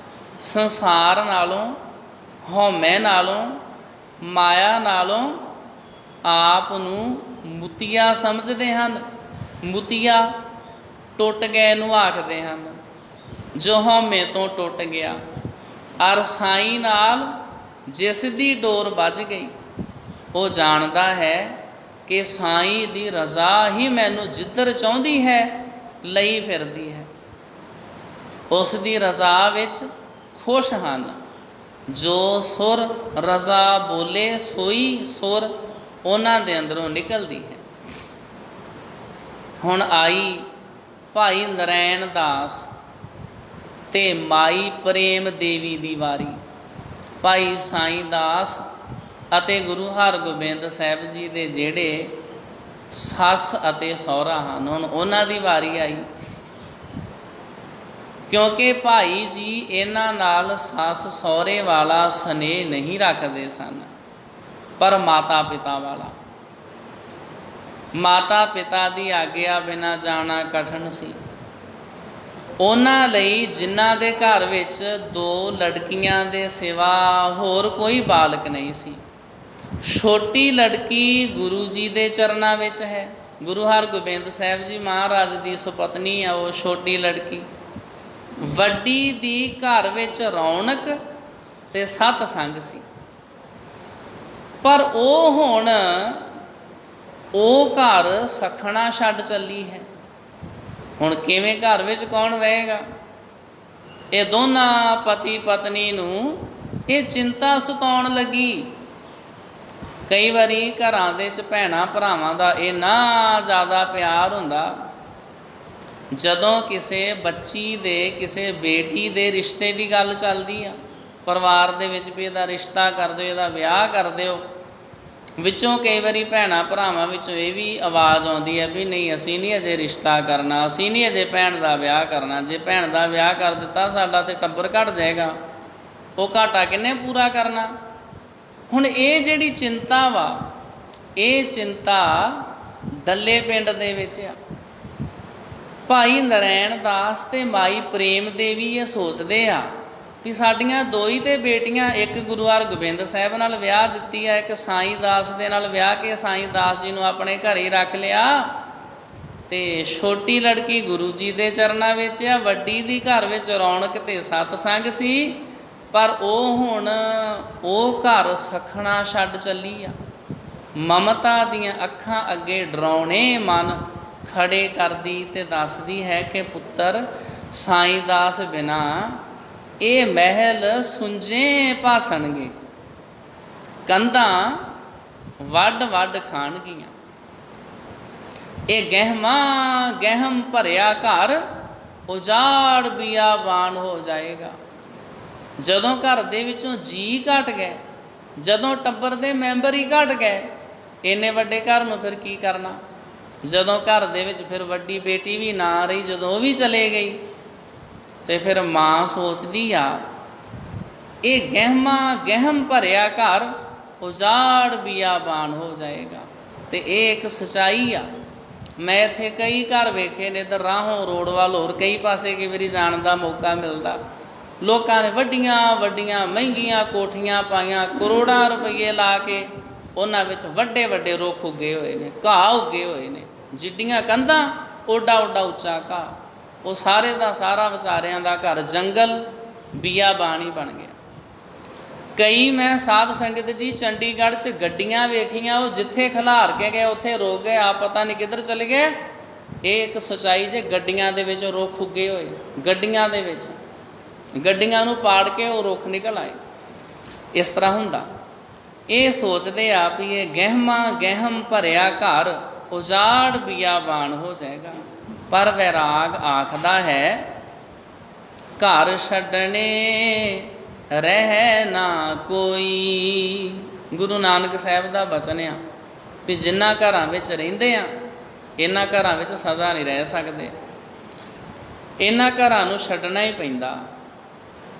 ਸੰਸਾਰ ਨਾਲੋਂ, ਹਉਮੈ ਨਾਲੋਂ, ਮਾਇਆ ਨਾਲੋਂ ਆਪ ਨੂੰ ਮੁਤੀਆ ਸਮਝਦੇ ਹਨ। ਮੁਤੀਆ ਟੁੱਟ ਗਏ ਨੂੰ ਆਖਦੇ ਹਨ, ਜੋ ਹਉਮੈ ਤੋਂ ਟੁੱਟ ਗਿਆ। ਅਰ ਸਾਈਂ ਨਾਲ ਜਿਸ ਦੀ ਡੋਰ ਵੱਜ ਗਈ, ਉਹ ਜਾਣਦਾ ਹੈ ਕਿ ਸਾਈਂ ਦੀ ਰਜ਼ਾ ਹੀ ਮੈਨੂੰ ਜਿੱਧਰ ਚਾਹੁੰਦੀ ਹੈ ਲਈ ਫਿਰਦੀ ਹੈ। ਉਸ ਦੀ ਰਜ਼ਾ ਵਿੱਚ ਖੁਸ਼ ਹਨ। ਜੋ ਸੁਰ ਰਜ਼ਾ ਬੋਲੇ ਸੋਈ ਸੁਰ ਉਹਨਾਂ ਦੇ ਅੰਦਰੋਂ ਨਿਕਲਦੀ ਹੈ। ਹੁਣ ਆਈ ਭਾਈ ਨਰੈਣ ਦਾਸ ਤੇ ਮਾਈ ਪ੍ਰੇਮ ਦੇਵੀ ਦੀ ਵਾਰੀ। ਭਾਈ ਸਾਈਂ ਦਾਸ ਅਤੇ ਗੁਰੂ ਹਰਗੋਬਿੰਦ ਸਾਹਿਬ ਜੀ ਦੇ ਜਿਹੜੇ ਸੱਸ ਅਤੇ ਸਹੁਰਾ ਹਨ, ਹੁਣ ਉਹਨਾਂ ਦੀ ਵਾਰੀ ਆਈ। ਕਿਉਂਕਿ ਭਾਈ ਜੀ ਇਹਨਾਂ ਨਾਲ ਸੱਸ ਸਹੁਰੇ ਵਾਲਾ ਸਨੇਹ ਨਹੀਂ ਰੱਖਦੇ ਸਨ, ਪਰ ਮਾਤਾ ਪਿਤਾ ਵਾਲਾ। ਮਾਤਾ ਪਿਤਾ ਦੀ ਆਗਿਆ ਬਿਨਾਂ ਜਾਣਾ ਕਠਿਨ ਸੀ। ਉਹਨਾਂ ਲਈ ਜਿਨ੍ਹਾਂ ਦੇ ਘਰ ਵਿੱਚ 2 ਲੜਕੀਆਂ ਦੇ ਸਿਵਾ ਹੋਰ ਕੋਈ ਬਾਲਕ ਨਹੀਂ ਸੀ। ਛੋਟੀ ਲੜਕੀ ਗੁਰੂ ਜੀ ਦੇ ਚਰਨਾਂ ਵਿੱਚ ਹੈ। ਗੁਰੂ ਹਰਗੋਬਿੰਦ ਸਾਹਿਬ ਜੀ ਮਹਾਰਾਜ ਦੀ ਸੁਪਤਨੀ ਆ ਉਹ ਛੋਟੀ ਲੜਕੀ। ਵੱਡੀ ਦੀ ਘਰ ਵਿੱਚ ਰੌਣਕ ਤੇ ਸਤਸੰਗ ਸੀ, ਪਰ ਉਹ ਹੁਣ ਉਹ ਘਰ ਸਖਣਾ ਛੱਡ ਚੱਲੀ ਹੈ। ਹੁਣ ਕਿਵੇਂ ਘਰ ਵਿੱਚ ਕੌਣ ਰਹੇਗਾ? ਇਹ ਦੋਨਾਂ ਪਤੀ ਪਤਨੀ ਨੂੰ ਇਹ ਚਿੰਤਾ ਸਤਾਉਣ ਲੱਗੀ। ਕਈ ਵਾਰੀ ਘਰਾਂ ਦੇ ਵਿੱਚ ਭੈਣਾਂ ਭਰਾਵਾਂ ਦਾ ਇੰਨਾ ਜ਼ਿਆਦਾ ਪਿਆਰ ਹੁੰਦਾ, ਜਦੋਂ ਕਿਸੇ ਬੱਚੀ ਦੇ, ਕਿਸੇ ਬੇਟੀ ਦੇ ਰਿਸ਼ਤੇ ਦੀ ਗੱਲ ਚੱਲਦੀ ਆ ਪਰਿਵਾਰ ਦੇ ਵਿੱਚ ਵੀ ਇਹਦਾ ਰਿਸ਼ਤਾ ਕਰ ਦਿਓ, ਇਹਦਾ ਵਿਆਹ ਕਰ ਦਿਓ, ਵਿੱਚੋਂ ਕਈ ਵਾਰੀ ਭੈਣਾਂ ਭਰਾਵਾਂ ਵਿੱਚੋਂ ਇਹ ਵੀ ਆਵਾਜ਼ ਆਉਂਦੀ ਹੈ ਵੀ ਨਹੀਂ ਅਸੀਂ ਨਹੀਂ ਅਜੇ ਰਿਸ਼ਤਾ ਕਰਨਾ, ਅਸੀਂ ਨਹੀਂ ਅਜੇ ਭੈਣ ਦਾ ਵਿਆਹ ਕਰਨਾ। ਜੇ ਭੈਣ ਦਾ ਵਿਆਹ ਕਰ ਦਿੱਤਾ ਸਾਡਾ ਤਾਂ ਟੱਬਰ ਘੱਟ ਜਾਏਗਾ, ਉਹ ਘਾਟਾ ਕਿਹਨੇ ਪੂਰਾ ਕਰਨਾ? ਹੁਣ ਇਹ ਜਿਹੜੀ ਚਿੰਤਾ ਵਾ, ਇਹ ਚਿੰਤਾ ਡੱਲੇ ਪਿੰਡ ਦੇ ਵਿੱਚ ਆ। ਭਾਈ ਨਰੈਣ ਦਾਸ ਤੇ ਮਾਈ ਪ੍ਰੇਮ ਦੇਵੀ ਇਹ ਸੋਚਦੇ ਆ ਵੀ ਸਾਡੀਆਂ 2 ਹੀ ਤੇ ਬੇਟੀਆਂ, ਇੱਕ ਗੁਰੂ ਹਰਗੋਬਿੰਦ ਸਾਹਿਬ ਨਾਲ ਵਿਆਹ ਦਿੱਤੀ ਆ, ਇੱਕ ਸਾਈਂ ਦਾਸ ਦੇ ਨਾਲ ਵਿਆਹ ਕੇ ਸਾਈਂ ਦਾਸ ਜੀ ਨੂੰ ਆਪਣੇ ਘਰ ਹੀ ਰੱਖ ਲਿਆ, ਤੇ ਛੋਟੀ ਲੜਕੀ ਗੁਰੂ ਜੀ ਦੇ ਚਰਨਾਂ ਵਿੱਚ ਆ। ਵੱਡੀ ਦੀ ਘਰ ਵਿੱਚ ਰੌਣਕ ਤੇ ਸਤਸੰਗ ਸੀ, ਪਰ ਉਹ ਹੁਣ ਉਹ ਘਰ ਸਖਣਾ ਛੱਡ ਚੱਲੀ ਆ। ਮਮਤਾ ਦੀਆਂ ਅੱਖਾਂ ਅੱਗੇ ਡਰਾਉਣੇ ਮਨ ਖੜੇ ਕਰਦੀ ਤੇ ਦੱਸਦੀ ਹੈ ਕਿ ਪੁੱਤਰ ਸਾਈਂ ਦਾਸ ਬਿਨਾ ਇਹ ਮਹਿਲ ਸੁੰਝੇ ਭਾਸਣਗੇ, ਕੰਧਾਂ ਵੱਢ ਵੱਢ ਖਾਣਗੀਆਂ। ਇਹ ਗਹਿਮ ਭਰਿਆ ਘਰ ਉਜਾੜ ਬਿਆਬਾਨ ਹੋ ਜਾਏਗਾ। ਜਦੋਂ ਘਰ ਦੇ ਵਿੱਚੋਂ ਜੀ ਘਟ ਗਏ, ਜਦੋਂ ਟੱਬਰ ਦੇ ਮੈਂਬਰ ਹੀ ਘਟ ਗਏ, ਇੰਨੇ ਵੱਡੇ ਘਰ ਨੂੰ ਫਿਰ ਕੀ ਕਰਨਾ? ਜਦੋਂ ਘਰ ਦੇ ਵਿੱਚ ਫਿਰ ਵੱਡੀ ਬੇਟੀ ਵੀ ਨਾ ਰਹੀ, ਜਦੋਂ ਉਹ ਵੀ ਚਲੇ ਗਈ, ਤੇ ਫਿਰ ਮਾਂ ਸੋਚਦੀ ਆ ਇਹ ਗਹਿਮ ਭਰਿਆ ਘਰ ਉਜਾੜ ਬਿਆਬਾਨ ਹੋ ਜਾਏਗਾ। ਤੇ ਇਹ ਇੱਕ ਸੱਚਾਈ ਆ। ਮੈਂ ਇੱਥੇ ਕਈ ਘਰ ਵੇਖੇ ਨੇ, ਇੱਧਰ ਰਾਹੋਂ ਰੋਡ ਵੱਲ ਹੋਰ ਕਈ ਪਾਸੇ ਕਈ ਵਾਰੀ ਜਾਣ ਦਾ ਮੌਕਾ ਮਿਲਦਾ। ਲੋਕਾਂ ਨੇ ਵੱਡੀਆਂ ਵੱਡੀਆਂ ਮਹਿੰਗੀਆਂ ਕੋਠੀਆਂ ਪਾਈਆਂ, ਕਰੋੜਾਂ ਰੁਪਈਏ ਲਾ ਕੇ ਉਹਨਾਂ ਵਿੱਚ ਵੱਡੇ ਵੱਡੇ ਰੁੱਖ ਉੱਗੇ ਹੋਏ ਨੇ, ਘਾਹ ਉੱਗੇ ਹੋਏ ਨੇ, ਜਿੱਡੀਆਂ ਕੰਧਾਂ ਓਡਾ ਓਡਾ ਉੱਚਾ ਘਾਹ। ਉਹ ਸਾਰੇ ਦਾ ਸਾਰਾ ਵਿਚਾਰਿਆਂ ਦਾ ਘਰ ਜੰਗਲ ਬਿਆਬਾਨ ਬਣ ਗਿਆ। ਕਈ ਮੈਂ ਸਾਧ ਸੰਗਤ ਜੀ ਚੰਡੀਗੜ੍ਹ 'ਚ ਗੱਡੀਆਂ ਵੇਖੀਆਂ, ਉਹ ਜਿੱਥੇ ਖਿਲਾਰ ਕੇ ਗਏ ਉੱਥੇ ਰੋਕ ਗਏ, ਆਪ ਪਤਾ ਨਹੀਂ ਕਿੱਧਰ ਚਲੇ ਗਏ। ਇਹ ਇੱਕ ਸੱਚਾਈ ਜੇ ਗੱਡੀਆਂ ਦੇ ਵਿੱਚ ਰੁੱਖ ਉੱਗੇ ਹੋਏ, ਗੱਡੀਆਂ ਦੇ ਵਿੱਚ, ਗੱਡੀਆਂ ਨੂੰ ਪਾੜ ਕੇ ਉਹ ਰੁੱਖ ਨਿਕਲ ਆਏ। ਇਸ ਤਰ੍ਹਾਂ ਹੁੰਦਾ। ਇਹ ਸੋਚਦੇ ਆ ਵੀ ਇਹ ਗਹਿਮ ਭਰਿਆ ਘਰ ਉਜਾੜ ਬਿਆਬਾਨ ਹੋ ਜਾਏਗਾ। ਪਰ ਵੈਰਾਗ ਆਖਦਾ ਹੈ ਘਰ ਛੱਡਣੇ ਰਹਿ ਨਾ ਕੋਈ। ਗੁਰੂ ਨਾਨਕ ਸਾਹਿਬ ਦਾ ਬਚਨ ਆ ਵੀ ਜਿਨ੍ਹਾਂ ਘਰਾਂ ਵਿੱਚ ਰਹਿੰਦੇ ਆ, ਇਹਨਾਂ ਘਰਾਂ ਵਿੱਚ ਸਦਾ ਨਹੀਂ ਰਹਿ ਸਕਦੇ, ਇਹਨਾਂ ਘਰਾਂ ਨੂੰ ਛੱਡਣਾ ਹੀ ਪੈਂਦਾ।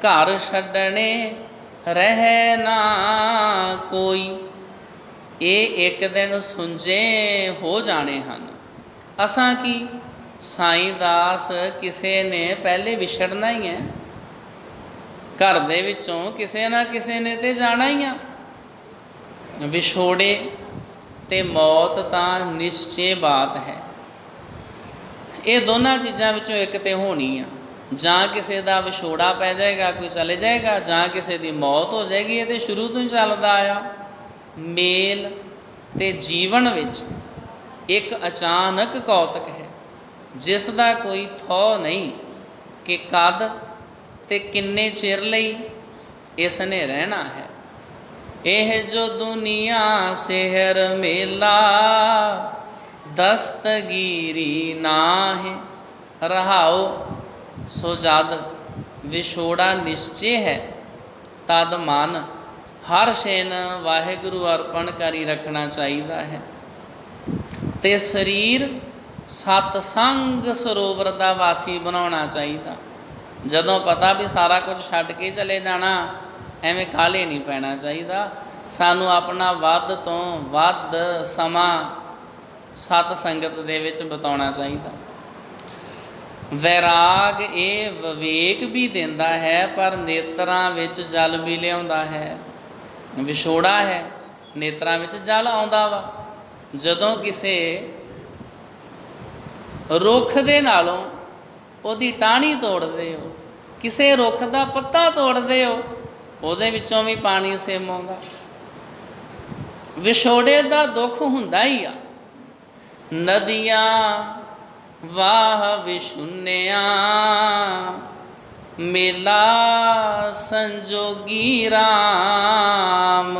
ਘਰ ਛੱਡਣੇ ਰਹਿ ਨਾ ਕੋਈ, ਇਹ ਇੱਕ ਦਿਨ ਸੁੰਝੇ ਹੋ ਜਾਣੇ ਹਨ। असां की साईं दास किसे ने पहले विछड़ना ही है, घर दे विचों किसे ना किसे ने ते जाना ही आ। विछोड़े ते मौत तां निश्चय बात है। ये दोनों चीज़ों विचों एक तो होनी आ, जां किसी का विछोड़ा पै जाएगा, कोई चले जाएगा, जां किसी की मौत हो जाएगी। ये तो शुरू तो ही चलता आया। मेल ते जीवन विच एक अचानक कौतक है, जिसका कोई थौ नहीं कि कद ते किन्ने चिर लई इसने रहना है। यह जो दुनिया सेहर मेला दस्तगीरी नाहे, रहाओ सो जद विछोड़ा निश्चय है, तद मन हर शेन वाहिगुरु अर्पण करी रखना चाहिए है। ते शरीर सतसंग सरोवर का वासी बनाना चाहिए। जदों पता भी सारा कुछ छड्ड के चले जाना, एवें काले नहीं पैना चाहिए। सानू अपना वध तो वध समा सत संगत दे विच बिताउणा चाहिए। वैराग ये विवेक भी देंदा है, पर नेत्रां विच जल भी लिआउंदा है। विछोड़ा है, नेत्रां विच जल आउंदा वा। जदों किसे रुख दे नालों उहदी टाहनी तोड़दे हो, किसे रुख दा पत्ता तोड़दे हो, उहदे विचों भी पानी सिम आउंदा। विछोड़े दा दुख हुंदा ही आ। नदियाँ वाह विछुन्निया, मेला संजोगी राम।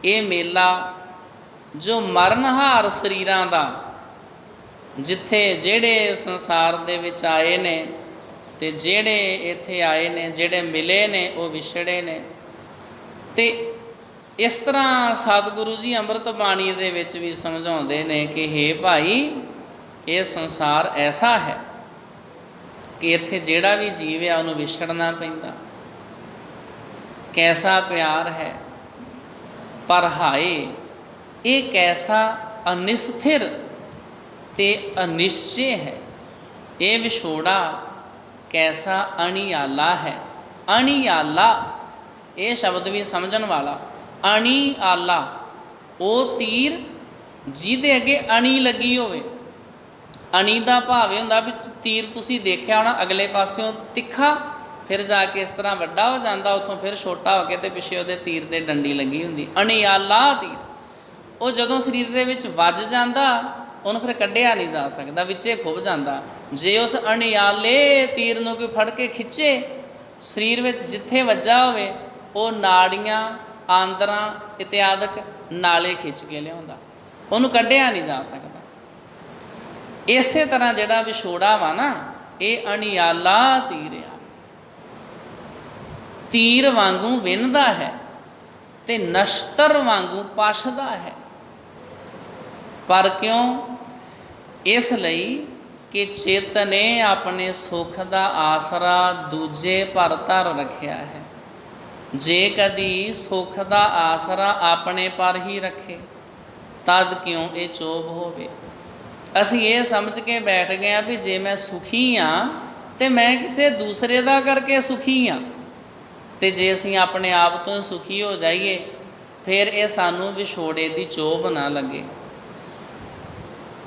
ये मेला जो मरनहार शरीरां दा, जिथे जेड़े संसार दे विच आए ने ते जेड़े इत्थे आए ने, जेड़े मिले ने वो विछड़े ने। ते इस तरह सतगुरु जी अंमृत बाणी दे विच भी समझाउंदे ने कि हे भाई, ये संसार ऐसा है कि इत्थे जेड़ा भी जीव है उन्होंने विछड़ना पैंदा। कैसा प्यार है, पर हाय ये कैसा अनिस्थिर ते अनिश्चय है। ये विछोड़ा कैसा अणियाला है। अणियाला ये शब्द भी समझण वाला। अणियाला वो तीर जिहदे अगे अणी लगी होवे। अणी का भाव यह हुंदा भी तीर तुसीं देखिया होना अगले पासियों तिखा, फिर जाके इस तरह वड्डा हो जाता, उत्थों फिर छोटा हो के ते पिछे उहदे तीर दे डंडी लगी हुंदी। अणियाला तीर वो जदों शरीर दे विच वज जांदा, उन्होंने फिर कढ़िया नहीं जा सकता, विचे खुभ जाता। जे उस अणियाले तीर नूं कोई फड़ के खिंचे, शरीर में जिथे वज्जा होवे वो नाड़ियाँ आंदरां इत्यादक नाले खिंच के लियाउंदा, उन्होंने कढ़िया नहीं जा सकता। इस तरह जिहड़ा विछोड़ा वा ना, ये अणियाला तीर आ। तीर वांगू विन्हदा है ते नश्तर वांगू पछदा है। पर क्यों? इसलिए कि चित्त ने अपने सुख का आसरा दूजे पर धर रखिया है। जे कदी सुख का आसरा अपने पर ही रखे, तद क्यों ये चोभ होवे। असीं ये समझ के बैठ गए भी जे मैं सुखी हाँ तो मैं किसी दूसरे का करके सुखी हाँ, तो जे असीं अपने आप तो सुखी हो जाइए, फिर ये सानू विछोड़े की चोभ ना लगे।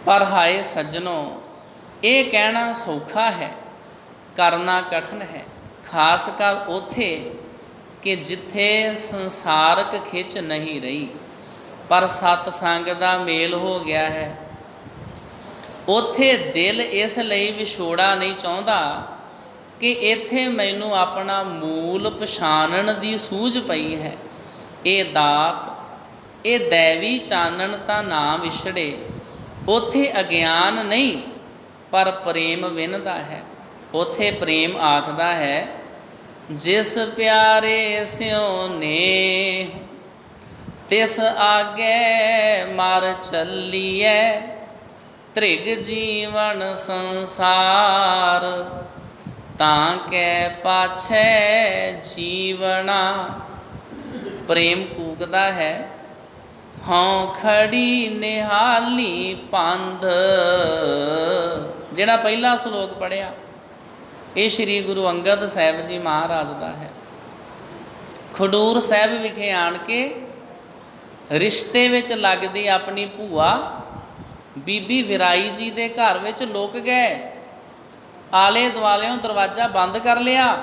पर हाय सज्जनों, ये कहना सौखा है, करना कठिन है। खासकर उथे कि जिथे संसारक खिच नहीं रही, पर सतसंग का मेल हो गया है। उथे दिल इसलिए विछोड़ा नहीं चाहता कि इत्थे मैनू अपना मूल पछाणन की सूझ पई है। ये दात, ये दैवी चानन तां ना विछड़े। उथे अज्ञान नहीं, पर प्रेम विन्हदा है। उथे प्रेम आखदा है, जिस प्यारे स्यों नेह, तिस आगे मर चलिए। त्रिग जीवन संसार, ताके पाछे जीवना। प्रेम कूकदा है, ਹਉ ਖੜੀ ਨਿਹਾਲੀ ਪੰਧ। ਜਿਹੜਾ ਪਹਿਲਾ ਸ਼ਲੋਕ ਪੜ੍ਹਿਆ ਇਹ ਸ੍ਰੀ ਗੁਰੂ ਅੰਗਦ ਸਾਹਿਬ ਜੀ ਮਹਾਰਾਜ ਦਾ ਹੈ। ਖਡੂਰ ਸਾਹਿਬ ਵਿਖੇ ਆਣ ਕੇ ਰਿਸ਼ਤੇ ਵਿੱਚ ਲੱਗਦੀ ਆਪਣੀ ਭੂਆ ਬੀਬੀ ਵਿਰਾਈ ਜੀ ਦੇ ਘਰ ਵਿੱਚ ਲੁਕ ਗਏ। ਆਲੇ ਦੁਆਲਿਓਂ ਦਰਵਾਜ਼ਾ ਬੰਦ ਕਰ ਲਿਆ।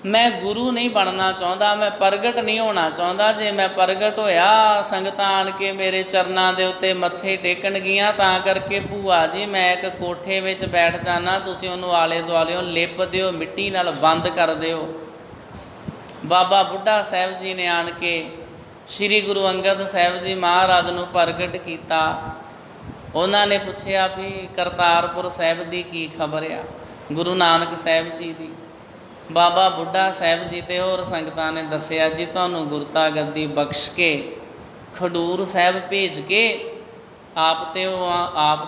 ਮੈਂ ਗੁਰੂ ਨਹੀਂ ਬਣਨਾ ਚਾਹੁੰਦਾ, ਮੈਂ ਪ੍ਰਗਟ ਨਹੀਂ ਹੋਣਾ ਚਾਹੁੰਦਾ। ਜੇ ਮੈਂ ਪ੍ਰਗਟ ਹੋਇਆ ਸੰਗਤਾਂ ਆਣ ਕੇ ਮੇਰੇ ਚਰਨਾਂ ਦੇ ਉੱਤੇ ਮੱਥੇ ਟੇਕਣਗੀਆਂ, ਤਾਂ ਕਰਕੇ ਭੂਆ ਜੀ ਮੈਂ ਇੱਕ ਕੋਠੇ ਵਿੱਚ ਬੈਠ ਜਾਣਾ, ਤੁਸੀਂ ਉਹਨੂੰ ਆਲੇ ਦੁਆਲਿਓਂ ਲਿਪ ਦਿਓ, ਮਿੱਟੀ ਨਾਲ ਬੰਦ ਕਰ ਦਿਓ। ਬਾਬਾ ਬੁੱਢਾ ਸਾਹਿਬ ਜੀ ਨੇ ਆਣ ਕੇ ਸ੍ਰੀ ਗੁਰੂ ਅੰਗਦ ਸਾਹਿਬ ਜੀ ਮਹਾਰਾਜ ਨੂੰ ਪ੍ਰਗਟ ਕੀਤਾ। ਉਹਨਾਂ ਨੇ ਪੁੱਛਿਆ ਵੀ ਕਰਤਾਰਪੁਰ ਸਾਹਿਬ ਦੀ ਕੀ ਖਬਰ ਆ, ਗੁਰੂ ਨਾਨਕ ਸਾਹਿਬ ਜੀ ਦੀ। ਬਾਬਾ ਬੁੱਢਾ ਸਾਹਿਬ ਜੀ ਤੇ ਹੋਰ ਸੰਗਤਾਂ ਨੇ ਦੱਸਿਆ ਜੀ ਤੁਹਾਨੂੰ ਗੁਰਤਾ ਗੱਦੀ ਬਖਸ਼ ਕੇ ਖਡੂਰ ਸਾਹਿਬ ਭੇਜ ਕੇ ਆਪ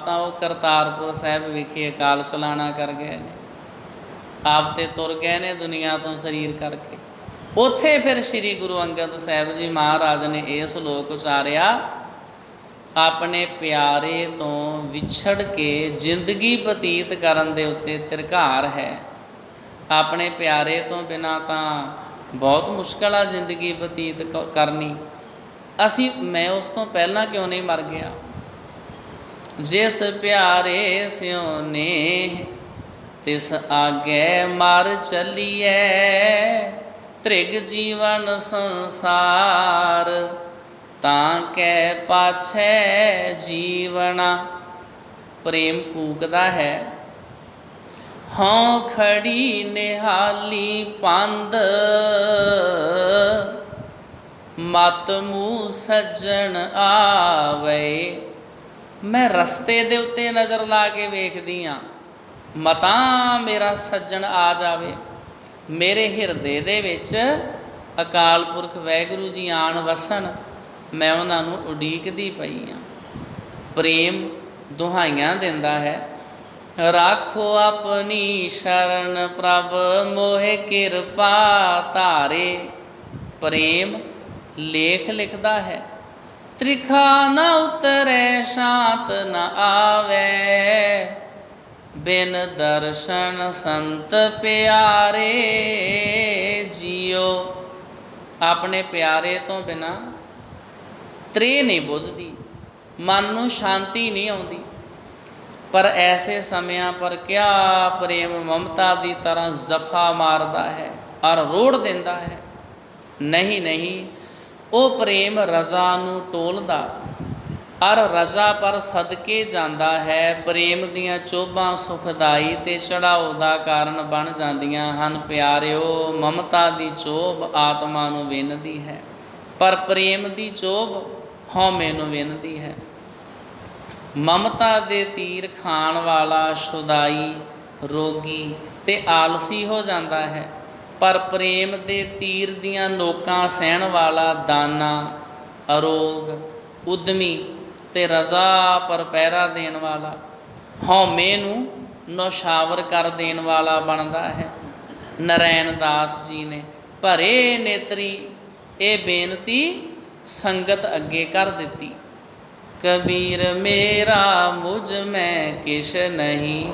ਤਾਂ ਉਹ ਕਰਤਾਰਪੁਰ ਸਾਹਿਬ ਵਿਖੇ ਅਕਾਲ ਸਲਾਣਾ ਕਰ ਗਏ ਨੇ, ਆਪ ਤੇ ਤੁਰ ਗਏ ਨੇ ਦੁਨੀਆ ਤੋਂ ਸਰੀਰ ਕਰਕੇ। ਉੱਥੇ ਫਿਰ ਸ੍ਰੀ ਗੁਰੂ ਅੰਗਦ ਸਾਹਿਬ ਜੀ ਮਹਾਰਾਜ ਨੇ ਇਹ ਸ਼ਲੋਕ ਉਚਾਰਿਆ, ਆਪਣੇ ਪਿਆਰੇ ਤੋਂ ਵਿਛੜ ਕੇ ਜ਼ਿੰਦਗੀ ਬਤੀਤ ਕਰਨ ਦੇ ਉੱਤੇ ਧਿਰਕਾਰ ਹੈ। ਆਪਣੇ ਪਿਆਰੇ ਤੋਂ ਬਿਨਾਂ ਤਾਂ ਬਹੁਤ ਮੁਸ਼ਕਿਲ ਆ ਜ਼ਿੰਦਗੀ ਬਤੀਤ ਕਰਨੀ। ਮੈਂ ਉਸ ਤੋਂ ਪਹਿਲਾਂ ਕਿਉਂ ਨਹੀਂ ਮਰ ਗਿਆ। ਜਿਸ ਪਿਆਰੇ ਸਿਉ ਨੇ ਤਿਸ ਆਗੇ ਮਰ ਚੱਲੀਐ, ਤ੍ਰਿਗ ਜੀਵਨ ਸੰਸਾਰ ਤਾਂ ਕੈ ਪਾਛੈ ਜੀਵਣਾ। ਪ੍ਰੇਮ ਕੂਕਦਾ ਹੈ, ਹਉ ਖੜੀ ਨਿਹਾਲੀ ਪੰਧ, ਮਤ ਮੂੰਹ ਸੱਜਣ ਆਵੇ। ਮੈਂ ਰਸਤੇ ਦੇ ਉੱਤੇ ਨਜ਼ਰ ਲਾ ਕੇ ਵੇਖਦੀ ਹਾਂ, ਮਤਾਂ ਮੇਰਾ ਸੱਜਣ ਆ ਜਾਵੇ। ਮੇਰੇ ਹਿਰਦੇ ਦੇ ਵਿੱਚ ਅਕਾਲ ਪੁਰਖ ਵਾਹਿਗੁਰੂ ਜੀ ਆਣ ਵਸਣ, ਮੈਂ ਉਹਨਾਂ ਨੂੰ ਉਡੀਕਦੀ ਪਈ ਹਾਂ। ਪ੍ਰੇਮ ਦੁਹਾਈਆਂ ਦਿੰਦਾ ਹੈ, ਰਾਖੋ ਆਪਣੀ ਸ਼ਰਨ ਪ੍ਰਭ ਮੋਹਿ ਕਿਰਪਾ ਧਾਰੇ। ਪ੍ਰੇਮ ਲੇਖ ਲਿਖਦਾ ਹੈ, ਤ੍ਰਿਖਾ ਨਾ ਉਤਰੈ ਸ਼ਾਂਤ ਨ ਆਵੇ, ਬਿਨ ਦਰਸ਼ਨ ਸੰਤ ਪਿਆਰੇ ਜੀਓ। ਆਪਣੇ ਪਿਆਰੇ ਤੋਂ ਬਿਨਾਂ ਤ੍ਰੇ ਨਹੀਂ ਬੁਝਦੀ, ਮਨ ਨੂੰ ਸ਼ਾਂਤੀ ਨਹੀਂ ਆਉਂਦੀ। ਪਰ ਐਸੇ ਸਮਿਆਂ ਪਰ ਕਿਆ ਪ੍ਰੇਮ ਮਮਤਾ ਦੀ ਤਰ੍ਹਾਂ ਜ਼ਫਾ ਮਾਰਦਾ ਹੈ ਔਰ ਰੋੜ ਦਿੰਦਾ ਹੈ। ਨਹੀਂ, ਉਹ ਪ੍ਰੇਮ ਰਜ਼ਾ ਨੂੰ ਟੋਲਦਾ ਔਰ ਰਜ਼ਾ ਪਰ ਸਦਕੇ ਜਾਂਦਾ ਹੈ। ਪ੍ਰੇਮ ਦੀਆਂ ਚੋਭਾਂ ਸੁਖਦਾਈ ਤੇ ਚੜਾਓ ਦਾ ਕਾਰਨ ਬਣ ਜਾਂਦੀਆਂ ਹਨ। ਪਿਆਰਿਓ, ਮਮਤਾ ਦੀ ਚੋਭ ਆਤਮਾ ਨੂੰ ਵਿੰਨ੍ਹਦੀ ਹੈ, ਪਰ ਪ੍ਰੇਮ ਦੀ ਚੋਭ ਹਉਮੈ ਨੂੰ ਵਿੰਨ੍ਹਦੀ ਹੈ। ਮਮਤਾ ਦੇ ਤੀਰ ਖਾਣ ਵਾਲਾ ਸ਼ੁਦਾਈ, ਰੋਗੀ ਤੇ ਆਲਸੀ ਹੋ ਜਾਂਦਾ ਹੈ, ਪਰ ਪ੍ਰੇਮ ਦੇ ਤੀਰ ਦੀਆਂ ਨੋਕਾਂ ਸਹਿਣ ਵਾਲਾ ਦਾਨਾ, ਅਰੋਗ, ਉਦਮੀ ਤੇ ਰਜ਼ਾ ਪਰ ਪਹਿਰਾ ਦੇਣ ਵਾਲਾ, ਹਉਮੈ ਨੂੰ ਨੌਸ਼ਾਵਰ ਕਰ ਦੇਣ ਵਾਲਾ ਬਣਦਾ ਹੈ। ਨਰੈਣ ਦਾਸ ਜੀ ਨੇ ਭਰੇ ਨੇਤਰੀ ਇਹ ਬੇਨਤੀ ਸੰਗਤ ਅੱਗੇ ਕਰ ਦਿੱਤੀ। ਕਬੀਰ ਮੇਰਾ ਮੁਝ ਮੈਂ ਕਿਛ ਨਹੀਂ,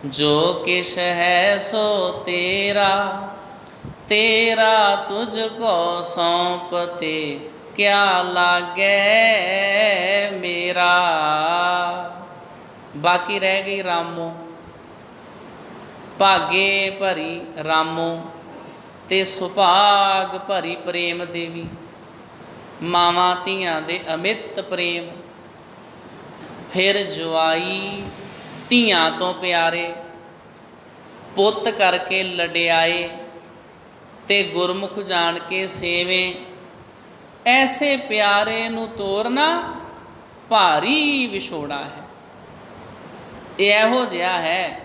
ਜੋ ਕਿਛ ਹੈ ਸੋ ਤੇਰਾ, ਤੇਰਾ ਤੁਝ ਕੋ ਸੌਂਪ ਤੇ ਕਿਆ ਲਾਗੈ ਮੇਰਾ। ਬਾਕੀ ਰਹਿ ਗਈ ਰਾਮੋ, ਭਾਗੇ ਭਰੀ ਰਾਮੋ ਤੇ ਸੁਭਾਗ ਭਰੀ ਪ੍ਰੇਮ ਦੇਵੀ। ਮਾਵਾਂ ਧੀਆਂ ਦੇ ਅਮਿਤ ਪ੍ਰੇਮ, ਫਿਰ ਜਵਾਈ ਧੀਆਂ ਤੋਂ ਪਿਆਰੇ, ਪੁੱਤ ਕਰਕੇ ਲਡਿਆਏ ਤੇ ਗੁਰਮੁਖ ਜਾਣ ਕੇ ਸੇਵੇਂ। ਐਸੇ ਪਿਆਰੇ ਨੂੰ ਤੋਰਨਾ ਭਾਰੀ ਵਿਛੋੜਾ ਹੈ। ਇਹ ਇਹੋ ਜਿਹਾ ਹੈ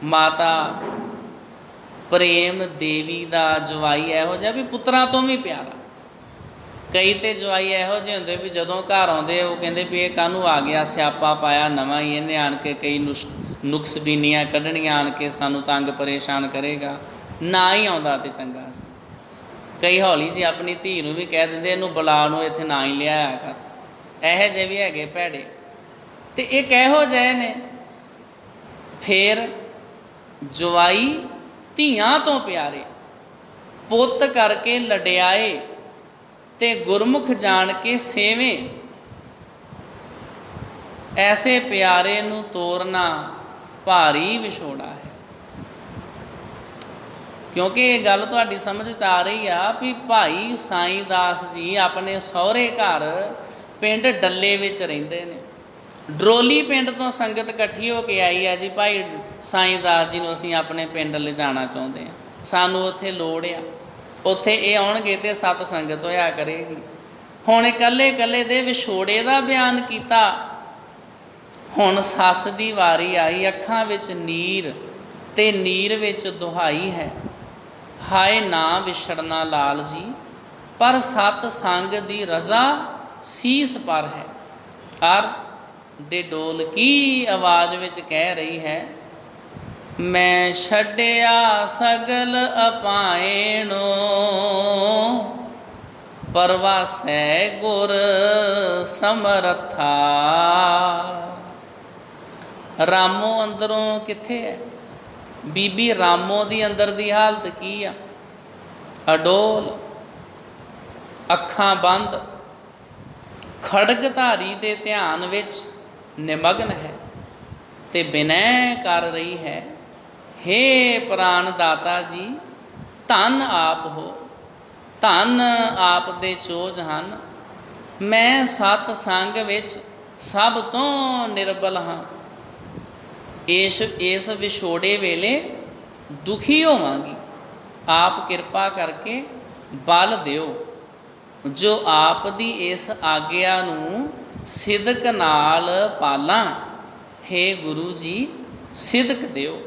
ਮਾਤਾ ਪ੍ਰੇਮ ਦੇਵੀ ਦਾ ਜਵਾਈ ਇਹੋ ਜਿਹਾ ਵੀ ਪੁੱਤਰਾਂ ਤੋਂ ਵੀ ਪਿਆਰਾ। ਕਈ ਤੇ ਜਵਾਈ ਇਹੋ ਜਿਹੇ ਹੁੰਦੇ ਵੀ ਜਦੋਂ ਘਰ ਆਉਂਦੇ ਉਹ ਕਹਿੰਦੇ ਵੀ ਇਹ ਕਾਹਨੂੰ ਆ ਗਿਆ, ਸਿਆਪਾ ਪਾਇਆ ਨਵਾਂ ਹੀ, ਇਹਨੇ ਆਣ ਕੇ ਕਈ ਨੁਕਸ ਬੀਨੀਆਂ ਕੱਢਣੀਆਂ, ਆਣ ਕੇ ਸਾਨੂੰ ਤੰਗ ਪਰੇਸ਼ਾਨ ਕਰੇਗਾ। ਨਾ ਹੀ ਆਉਂਦਾ ਤੇ ਚੰਗਾ ਸੀ। ਕਈ ਹੌਲੀ ਜੀ ਆਪਣੀ ਧੀ ਨੂੰ ਵੀ ਕਹਿ ਦਿੰਦੇ ਇਹਨੂੰ ਬੁਲਾ ਨੂੰ ਇੱਥੇ ਨਾ ਹੀ ਲਿਆਇਆ ਕਰ। ਇਹੋ ਜਿਹੇ ਵੀ ਹੈਗੇ ਭੈੜੇ। ਅਤੇ ਇਹ ਕਿਹੋ ਜਿਹੇ ਨੇ? ਫਿਰ ਜਵਾਈ ਧੀਆਂ ਤੋਂ ਪਿਆਰੇ, ਪੁੱਤ ਕਰਕੇ ਲਡਿਆਏ, ਤੇ ਗੁਰਮੁਖ ਜਾਣ ਕੇ ਸੇਵੇਂ। ਐਸੇ ਪਿਆਰੇ ਨੂੰ ਤੋਰਨਾ ਭਾਰੀ ਵਿਛੋੜਾ ਹੈ। ਕਿਉਂਕਿ ਇਹ ਗੱਲ ਤੁਹਾਡੀ ਸਮਝ 'ਚ ਆ ਰਹੀ ਆ ਵੀ ਭਾਈ ਸਾਈਂ ਦਾਸ ਜੀ ਆਪਣੇ ਸਹੁਰੇ ਘਰ ਪਿੰਡ ਡੱਲੇ ਵਿੱਚ ਰਹਿੰਦੇ ਨੇ। ਡਰੋਲੀ ਪਿੰਡ ਤੋਂ ਸੰਗਤ ਇਕੱਠੀ ਹੋ ਕੇ ਆਈ ਆ ਜੀ, ਭਾਈ ਸਾਈਂ ਦਾਸ ਜੀ ਨੂੰ ਅਸੀਂ ਆਪਣੇ ਪਿੰਡ ਲਿਜਾਣਾ ਚਾਹੁੰਦੇ ਹਾਂ, ਸਾਨੂੰ ਉੱਥੇ ਲੋੜ ਆ, ਉੱਥੇ ਇਹ ਆਉਣਗੇ ਅਤੇ ਸਤ ਸੰਗਤ ਹੋਇਆ ਕਰੇਗੀ। ਹੁਣ ਇਕੱਲੇ ਇਕੱਲੇ ਦੇ ਵਿਛੋੜੇ ਦਾ ਬਿਆਨ ਕੀਤਾ। ਹੁਣ ਸੱਸ ਦੀ ਵਾਰੀ ਆਈ, ਅੱਖਾਂ ਵਿੱਚ ਨੀਰ ਤੇ ਨੀਰ ਵਿੱਚ ਦੁਹਾਈ ਹੈ, ਹਾਏ ਨਾ ਵਿਛੜਨਾ ਲਾਲ ਜੀ, ਪਰ ਸਤ ਸੰਗ ਦੀ ਰਜ਼ਾ ਸੀਸ ਪਰ ਹੈ। ਔਰ ਡੇਡੋਲ ਕੀ ਆਵਾਜ਼ ਵਿੱਚ ਕਹਿ ਰਹੀ ਹੈ, ਮੈਂ ਛੱਡਿਆ ਸਗਲ ਅਪਾਇਣੋ, ਪਰਵਾਸੈ ਗੁਰ ਸਮਰੱਥਾ। ਰਾਮੋ ਅੰਦਰੋਂ ਕਿੱਥੇ ਹੈ? ਬੀਬੀ ਰਾਮੋ ਦੀ ਅੰਦਰ ਦੀ ਹਾਲਤ ਕੀ ਆ? ਅਡੋਲ, ਅੱਖਾਂ ਬੰਦ, ਖੜਗਧਾਰੀ ਦੇ ਧਿਆਨ ਵਿੱਚ ਨਿਮਗਨ ਹੈ ਤੇ ਬਿਨੈ ਕਰ ਰਹੀ ਹੈ, ਹੇ ਪ੍ਰਾਣ ਦਾਤਾ ਜੀ, ਧੰਨ ਆਪ ਹੋ, ਧੰਨ ਆਪ ਦੇ ਚੋਜ ਹਨ। ਮੈਂ ਸਤ ਸੰਗ ਵਿੱਚ ਸਭ ਤੋਂ ਨਿਰਬਲ ਹਾਂ। ਇਸ ਵਿਛੋੜੇ ਵੇਲੇ ਦੁਖੀ ਹੋਵਾਂਗੀ, ਆਪ ਕਿਰਪਾ ਕਰਕੇ ਬਲ ਦਿਓ, ਜੋ ਆਪ ਦੀ ਇਸ ਆਗਿਆ ਨੂੰ ਸਿਦਕ ਨਾਲ ਪਾਲਾਂ। ਹੇ ਗੁਰੂ ਜੀ ਸਿਦਕ ਦਿਓ,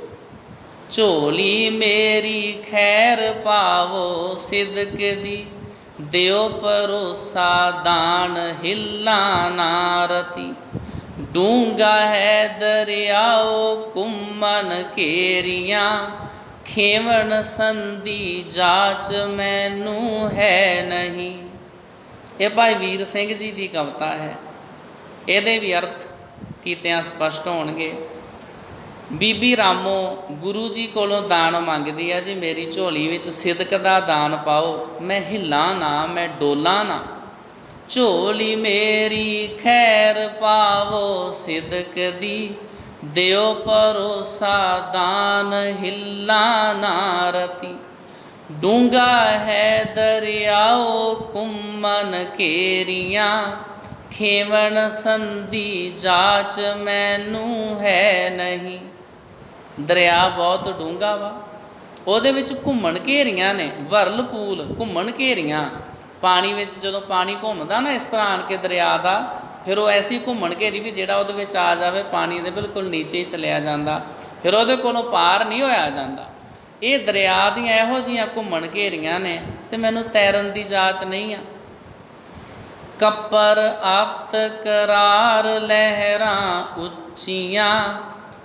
ਝੋਲੀ ਮੇਰੀ ਖੈਰ ਪਾਵੋ ਸਿਦਕ ਦੀ, ਦਿਓ ਭਰੋਸਾ ਦਾਨ ਹਿੱਲਾ ਨਾ ਰਤੀ। ਡੂੰਘਾ ਹੈ ਦਰਿਆਓ ਘੁੰਮਣ ਘੇਰੀਆਂ, ਖੇਵਣ ਸੰਧੀ ਜਾਚ ਮੈਨੂੰ ਹੈ ਨਹੀਂ। ਇਹ ਭਾਈ ਵੀਰ ਸਿੰਘ ਜੀ ਦੀ ਕਵਿਤਾ ਹੈ। ਇਹਦੇ ਵੀ ਅਰਥ ਕੀਤਿਆਂ ਸਪਸ਼ਟ ਹੋਣਗੇ। ਬੀਬੀ ਰਾਮੋ ਗੁਰੂ ਜੀ ਕੋਲੋਂ ਦਾਨ ਮੰਗਦੀ ਆ ਜੀ, ਮੇਰੀ ਝੋਲੀ ਵਿੱਚ ਸਿਦਕ ਦਾ ਦਾਨ ਪਾਓ, ਮੈਂ ਹਿੱਲਾਂ ਨਾ, ਮੈਂ ਡੋਲਾਂ ਨਾ। ਝੋਲੀ ਮੇਰੀ ਖੈਰ ਪਾਵੋ ਸਿਦਕ ਦੀ, ਦਿਓ ਭਰੋਸਾ ਦਾਨ ਹਿੱਲਾ ਨਾ ਰਤੀ। ਡੂੰਘਾ ਹੈ ਦਰਿਆਓ ਘੁੰਮਣ ਘੇਰੀਆਂ, ਖੇਵਣ ਸੰਧੀ ਜਾਚ ਮੈਨੂੰ ਹੈ ਨਹੀਂ। ਦਰਿਆ ਬਹੁਤ ਡੂੰਘਾ ਵਾ, ਉਹਦੇ ਵਿੱਚ ਘੁੰਮਣ ਘੇਰੀਆਂ ਨੇ, ਵਰਲ ਪੂਲ, ਘੁੰਮਣ ਘੇਰੀਆਂ। ਪਾਣੀ ਵਿੱਚ ਜਦੋਂ ਪਾਣੀ ਘੁੰਮਦਾ ਨਾ ਇਸ ਤਰ੍ਹਾਂ ਆਣ ਕੇ ਦਰਿਆ ਦਾ, ਫਿਰ ਉਹ ਐਸੀ ਘੁੰਮਣ ਘੇਰੀ ਵੀ ਜਿਹੜਾ ਉਹਦੇ ਵਿੱਚ ਆ ਜਾਵੇ ਪਾਣੀ ਦੇ ਬਿਲਕੁਲ ਨੀਚੇ ਹੀ ਚਲਿਆ ਜਾਂਦਾ, ਫਿਰ ਉਹਦੇ ਕੋਲੋਂ ਪਾਰ ਨਹੀਂ ਹੋਇਆ ਜਾਂਦਾ। ਇਹ ਦਰਿਆ ਦੀਆਂ ਇਹੋ ਜਿਹੀਆਂ ਘੁੰਮਣ ਘੇਰੀਆਂ ਨੇ ਅਤੇ ਮੈਨੂੰ ਤੈਰਨ ਦੀ ਜਾਚ ਨਹੀਂ ਆ। ਕੱਪਰ ਅੱਤ ਕਰਾਰ ਲਹਿਰਾਂ ਉੱਚੀਆਂ,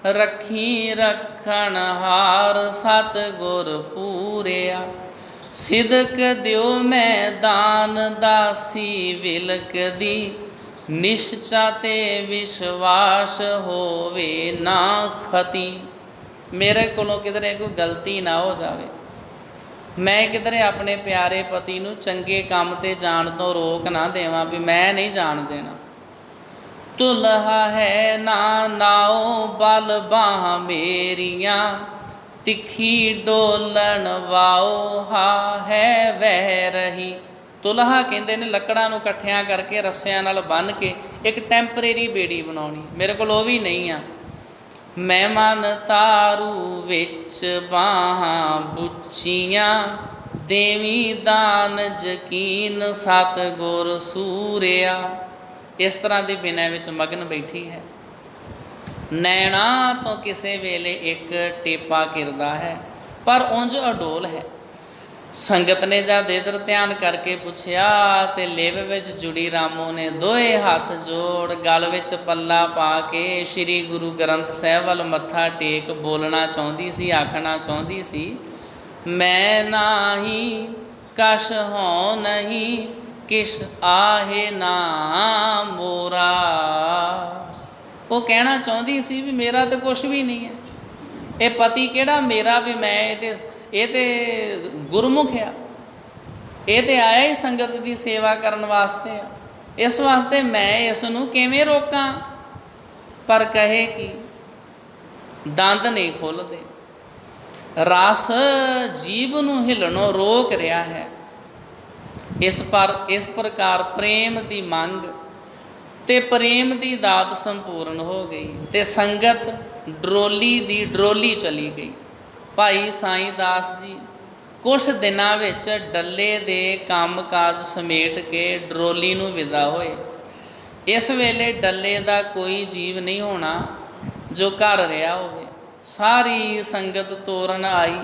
ਰੱਖੀ ਰੱਖਣ ਹਾਰ ਸਤਿਗੁਰ ਪੂਰਿਆ। ਸਿਦਕ ਦਿਓ ਮੈਂ ਦਾਨ ਦਾਸੀ ਵਿਲਕਦੀ, ਨਿਸ਼ਚਾ ਤੇ ਵਿਸ਼ਵਾਸ ਹੋਵੇ ਨਾ ਖਤੀ। ਮੇਰੇ ਕੋਲੋਂ ਕਿਧਰੇ ਕੋਈ ਗਲਤੀ ਨਾ ਹੋ ਜਾਵੇ, ਮੈਂ ਕਿਧਰੇ ਆਪਣੇ ਪਿਆਰੇ ਪਤੀ ਨੂੰ ਚੰਗੇ ਕੰਮ 'ਤੇ ਜਾਣ ਤੋਂ ਰੋਕ ਨਾ ਦੇਵਾਂ ਵੀ ਮੈਂ ਨਹੀਂ ਜਾਣ ਦੇਣਾ। ਤੁਲਹਾ ਹੈ ਨਾ ਨਾਓ ਬਲ ਬਾਹਾਂ ਮੇਰੀਆਂ, ਤਿੱਖੀ ਡੋਲਣ ਵਾਓ ਹਾ ਹੈ ਵਹਿ ਰਹੀ। ਤੁਲਹਾ ਕਹਿੰਦੇ ਨੇ ਲੱਕੜਾਂ ਨੂੰ ਇਕੱਠਿਆਂ ਕਰਕੇ ਰੱਸਿਆਂ ਨਾਲ ਬੰਨ੍ਹ ਕੇ ਇੱਕ ਟੈਂਪਰੇਰੀ ਬੇੜੀ ਬਣਾਉਣੀ, ਮੇਰੇ ਕੋਲ ਉਹ ਵੀ ਨਹੀਂ ਆ। ਮਹਿਮਾਨ ਤਾਰੂ ਵਿੱਚ ਬਾਹਾਂ ਬੁੱਚੀਆਂ, ਦੇਵੀ ਦਾਨ ਯਕੀਨ ਸਤਿਗੁਰ ਸੂਰਿਆ। ਇਸ ਤਰ੍ਹਾਂ ਦੇ ਬਿਨਾਂ ਵਿੱਚ ਮਗਨ ਬੈਠੀ ਹੈ। ਨੈਣਾ ਤੋਂ ਕਿਸੇ ਵੇਲੇ ਇੱਕ ਟੇਪਾ ਕਿਰਦਾ ਹੈ, ਪਰ ਉਂਝ ਅਡੋਲ ਹੈ। ਸੰਗਤ ਨੇ ਜਦ ਇੱਧਰ ਧਿਆਨ ਕਰਕੇ ਪੁੱਛਿਆ ਤੇ ਲਿਵ ਵਿੱਚ ਜੁੜੀ ਰਾਮੋ ਨੇ ਦੋਏ ਹੱਥ ਜੋੜ ਗਲ ਵਿੱਚ ਪੱਲਾ ਪਾ ਕੇ ਸ਼੍ਰੀ ਗੁਰੂ ਗ੍ਰੰਥ ਸਾਹਿਬ ਵੱਲ ਮੱਥਾ ਟੇਕ ਬੋਲਣਾ ਚਾਹੁੰਦੀ ਸੀ, ਆਖਣਾ ਚਾਹੁੰਦੀ ਸੀ, ਮੈਂ ਨਾਹੀ कश हो नहीं किश आहे ना मोरा। वो कहना चाहती सी भी मेरा तो कुछ भी नहीं है, ये पति केड़ा मेरा भी मैं ये ते गुरमुख आ, ये तो आया ही संगत की सेवा करने वास्ते आ, इस वास्ते मैं इसनूं किवें रोकां। पर कहे कि दंद नहीं खोलते, रस जीव नूं हिलणों रोक रहा है। इस प्रकार प्रेम की मंग ते प्रेम की दात संपूर्ण हो गई ते संगत डरोली दी डरोली चली गई। भाई साईं दास जी कुछ दिनों विच डल्ले दे काम काज समेट के डरोली नूं विदा होए। इस वेले डल्ले दा कोई जीव नहीं होना जो घर रहा होवे। सारी संगत तोरन आई,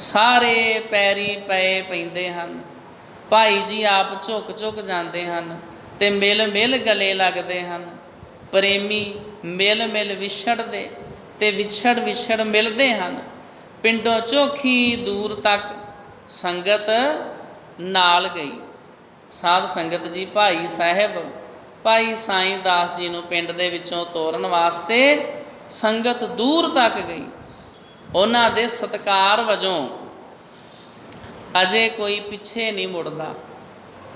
सारे पैरी पे पैंदे हन। भाई जी आप झुक झुक जाते हैं ते मिल मिल गले लगते हैं। प्रेमी मिल मिल विछड़ते ते विछड़ विछड़ मिलते हैं। पिंडों चोखी दूर तक संगत नाल गई। साध संगत जी भाई साहब भाई साईं दास जी नूं पिंड दे विचों तोरन वास्ते संगत दूर तक गई। उन्हां दे सत्कार वजों अजे कोई पिछे नहीं मुड़दा।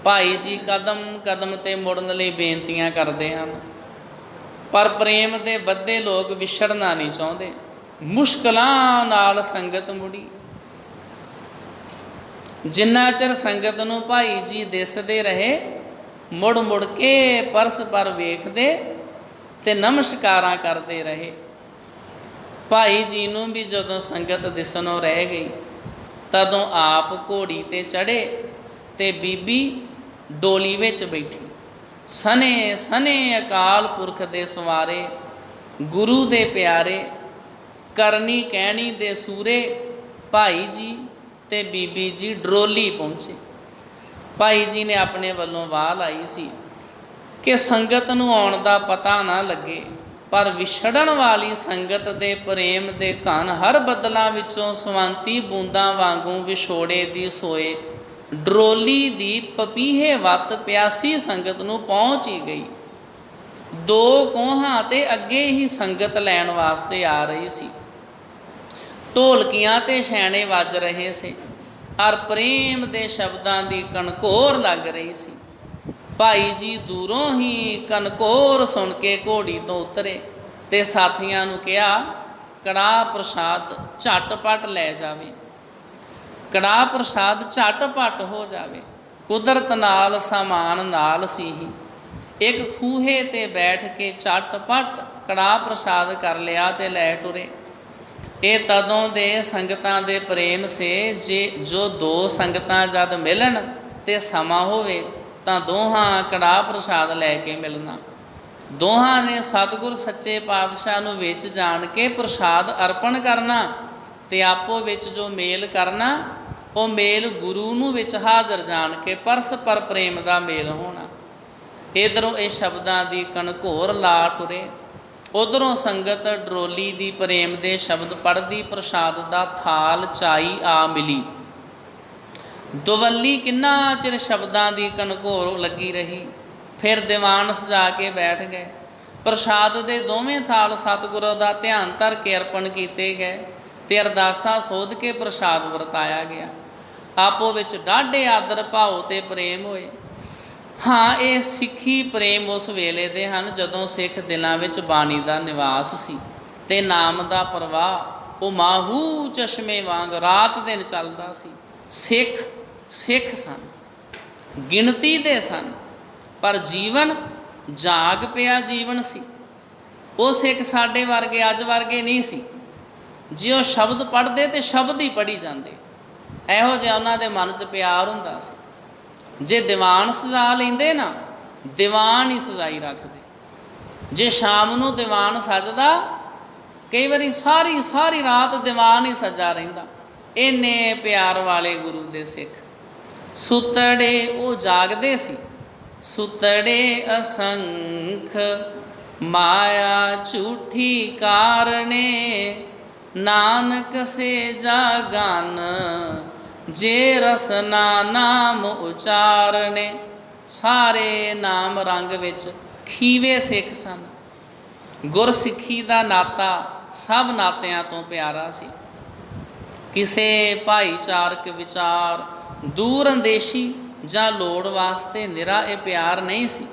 भाई जी कदम कदम ते मुड़न लई बेनतियां करते हैं, पर प्रेम दे बद्धे लोग विछड़ना नहीं चाहते। मुश्किलां नाल संगत मुड़ी। जिन्ना चिर संगत नूं भाई जी दिसदे रहे, मुड़ मुड़ के परस पर वेखदे ते नमस्कारां करते रहे। भाई जी नूं भी जदों संगत दिसनों रह गई, तदों आप घोड़ी ते चढ़े ते बीबी डोली विच बैठी। सने सने अकाल पुरख दे सवारे, गुरु दे प्यारे, करनी कहनी दे सूरे। भाई जी ते बीबी जी डरोली पहुँचे। भाई जी ने अपने वालों वाह लाई सी कि संगत नूं आउण दा पता ना लगे, पर विछड़न वाली संगत दे प्रेम दे घन हर बदलों विचों सवंती बूंदां वांगू विछोड़े दी सोए डरोली दी पपीहे वत प्यासी संगत नूं पहुँच ही गई। दो कोहां ते अगे ही संगत लैण वास्ते आ रही सी। ढोलकियां ते छैणे वज रहे से और प्रेम दे शब्दां दी कनकोर लग रही सी। भाई जी दूरों ही कनकोर सुन के घोड़ी तो उतरे ते साथियां नूं कहा कड़ाह प्रसाद झटपट लै जावे, कड़ाह प्रसाद झटपट हो जावे। कुदरत नाल समान नाल सी ही। एक खूहे ते बैठ के झटपट कड़ाह प्रसाद कर लिया ते लै टुरे। ये तदों दे संगतां दे प्रेम से जे जो दो संगतां जद मिलन ते समा होवे तां दोहां कड़ाह प्रसाद लैके मिलना। दोहां ने सतगुर सच्चे पातशाह नूं विच जान के प्रसाद अर्पण करना ते आपो विच जो मेल करना, वो मेल गुरु नूं विच हाज़र जान के परस पर प्रेम दा मेल होना। इधरों ये शब्दां दी कनघोर ला टुरे, उधरों संगत डरोली दी प्रेम दे शब्द पढ़दी प्रसाद दा थाल चाई आ मिली। दुवल्ली किन्ना चिर शब्दां दी कनघोर लगी रही, फिर दीवान सजा के बैठ गए। प्रसाद दे दोवें थाल सतगुरों दा ध्यान धर के अर्पण किए गए ते अरदासा सोध के प्रसाद वरताया गया। आपो विच डाढ़े आदर भाव ते प्रेम होए। हाँ, ये सिੱਖੀ प्रेम उस वेले दे हन जदों सिख दिलों विच बाणी दा निवास सी ते नाम दा प्रवाह वो माहू चश्मे वांग रात दिन चलदा सी। सिख सिख सन, गिणती दे सन, पर जीवन जाग पिया जीवन सी। वो सिख साडे वर्गे अज वर्गे नहीं सी। जे वो शब्द पढ़ते तो शब्द ही पढ़ी जाते, इहो जिहा उन्हां दे मन च प्यार हुंदा सी। जे दीवान सजा लेंदे ना, दीवान ही सजाई रखते। जे शाम नूं दीवान सजदा, कई बारी सारी सारी रात दीवान ही सजा रहिंदा। इन्ने प्यार वाले गुरु दे सिख। सुतड़े वो जागदे सी, सुतड़े असंख माया झूठी कारणे, नानक से जागन ਜੇ ਰਸਨਾ ਨਾਮ ਉਚਾਰਨੇ। ਸਾਰੇ ਨਾਮ ਰੰਗ ਵਿੱਚ ਖੀਵੇ ਸਿੱਖ ਸਨ। ਗੁਰਸਿੱਖੀ ਦਾ ਨਾਤਾ ਸਭ ਨਾਤਿਆਂ ਤੋਂ ਪਿਆਰਾ ਸੀ। ਕਿਸੇ ਭਾਈਚਾਰਕ ਵਿਚਾਰ, ਦੂਰ ਅੰਦੇਸ਼ੀ ਜਾਂ ਲੋੜ ਵਾਸਤੇ ਨਿਰਾ ਇਹ ਪਿਆਰ ਨਹੀਂ ਸੀ,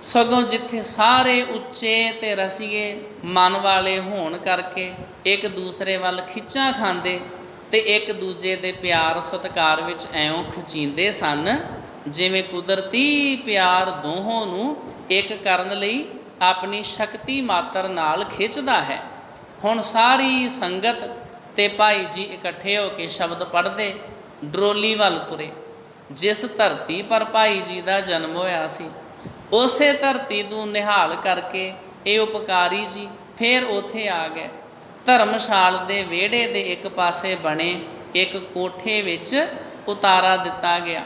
ਸਗੋਂ ਜਿੱਥੇ ਸਾਰੇ ਉੱਚੇ ਤੇ ਰਸੀਏ ਮਨ ਵਾਲੇ ਹੋਣ ਕਰਕੇ ਇੱਕ ਦੂਸਰੇ ਵੱਲ ਖਿੱਚਾਂ ਖਾਂਦੇ ਤੇ ਇੱਕ ਦੂਜੇ ਦੇ ਪਿਆਰ ਸਤਿਕਾਰ ਵਿੱਚ ਐਉਂ ਖਿਚੀਂਦੇ ਸਨ ਜਿਵੇਂ ਕੁਦਰਤੀ ਪਿਆਰ ਦੋਹਾਂ ਨੂੰ ਇੱਕ ਕਰਨ ਲਈ ਆਪਣੀ ਸ਼ਕਤੀ ਮਾਤਰ ਨਾਲ ਖਿੱਚਦਾ ਹੈ। ਹੁਣ ਸਾਰੀ ਸੰਗਤ ਤੇ ਭਾਈ ਜੀ ਇਕੱਠੇ ਹੋ ਕੇ ਸ਼ਬਦ ਪੜ੍ਹਦੇ ਡਰੋਲੀ ਵੱਲ ਤੁਰੇ। ਜਿਸ ਧਰਤੀ ਪਰ ਭਾਈ ਜੀ ਦਾ ਜਨਮ ਹੋਇਆ ਸੀ, ਉਸੇ ਧਰਤੀ ਨੂੰ ਨਿਹਾਲ ਕਰਕੇ ਇਹ ਉਪਕਾਰੀ ਜੀ ਫਿਰ ਉੱਥੇ ਆ ਗਏ। ਧਰਮਸ਼ਾਲ ਦੇ ਵਿਹੜੇ ਦੇ ਇੱਕ ਪਾਸੇ ਬਣੇ ਇੱਕ ਕੋਠੇ ਵਿੱਚ ਉਤਾਰਾ ਦਿੱਤਾ ਗਿਆ,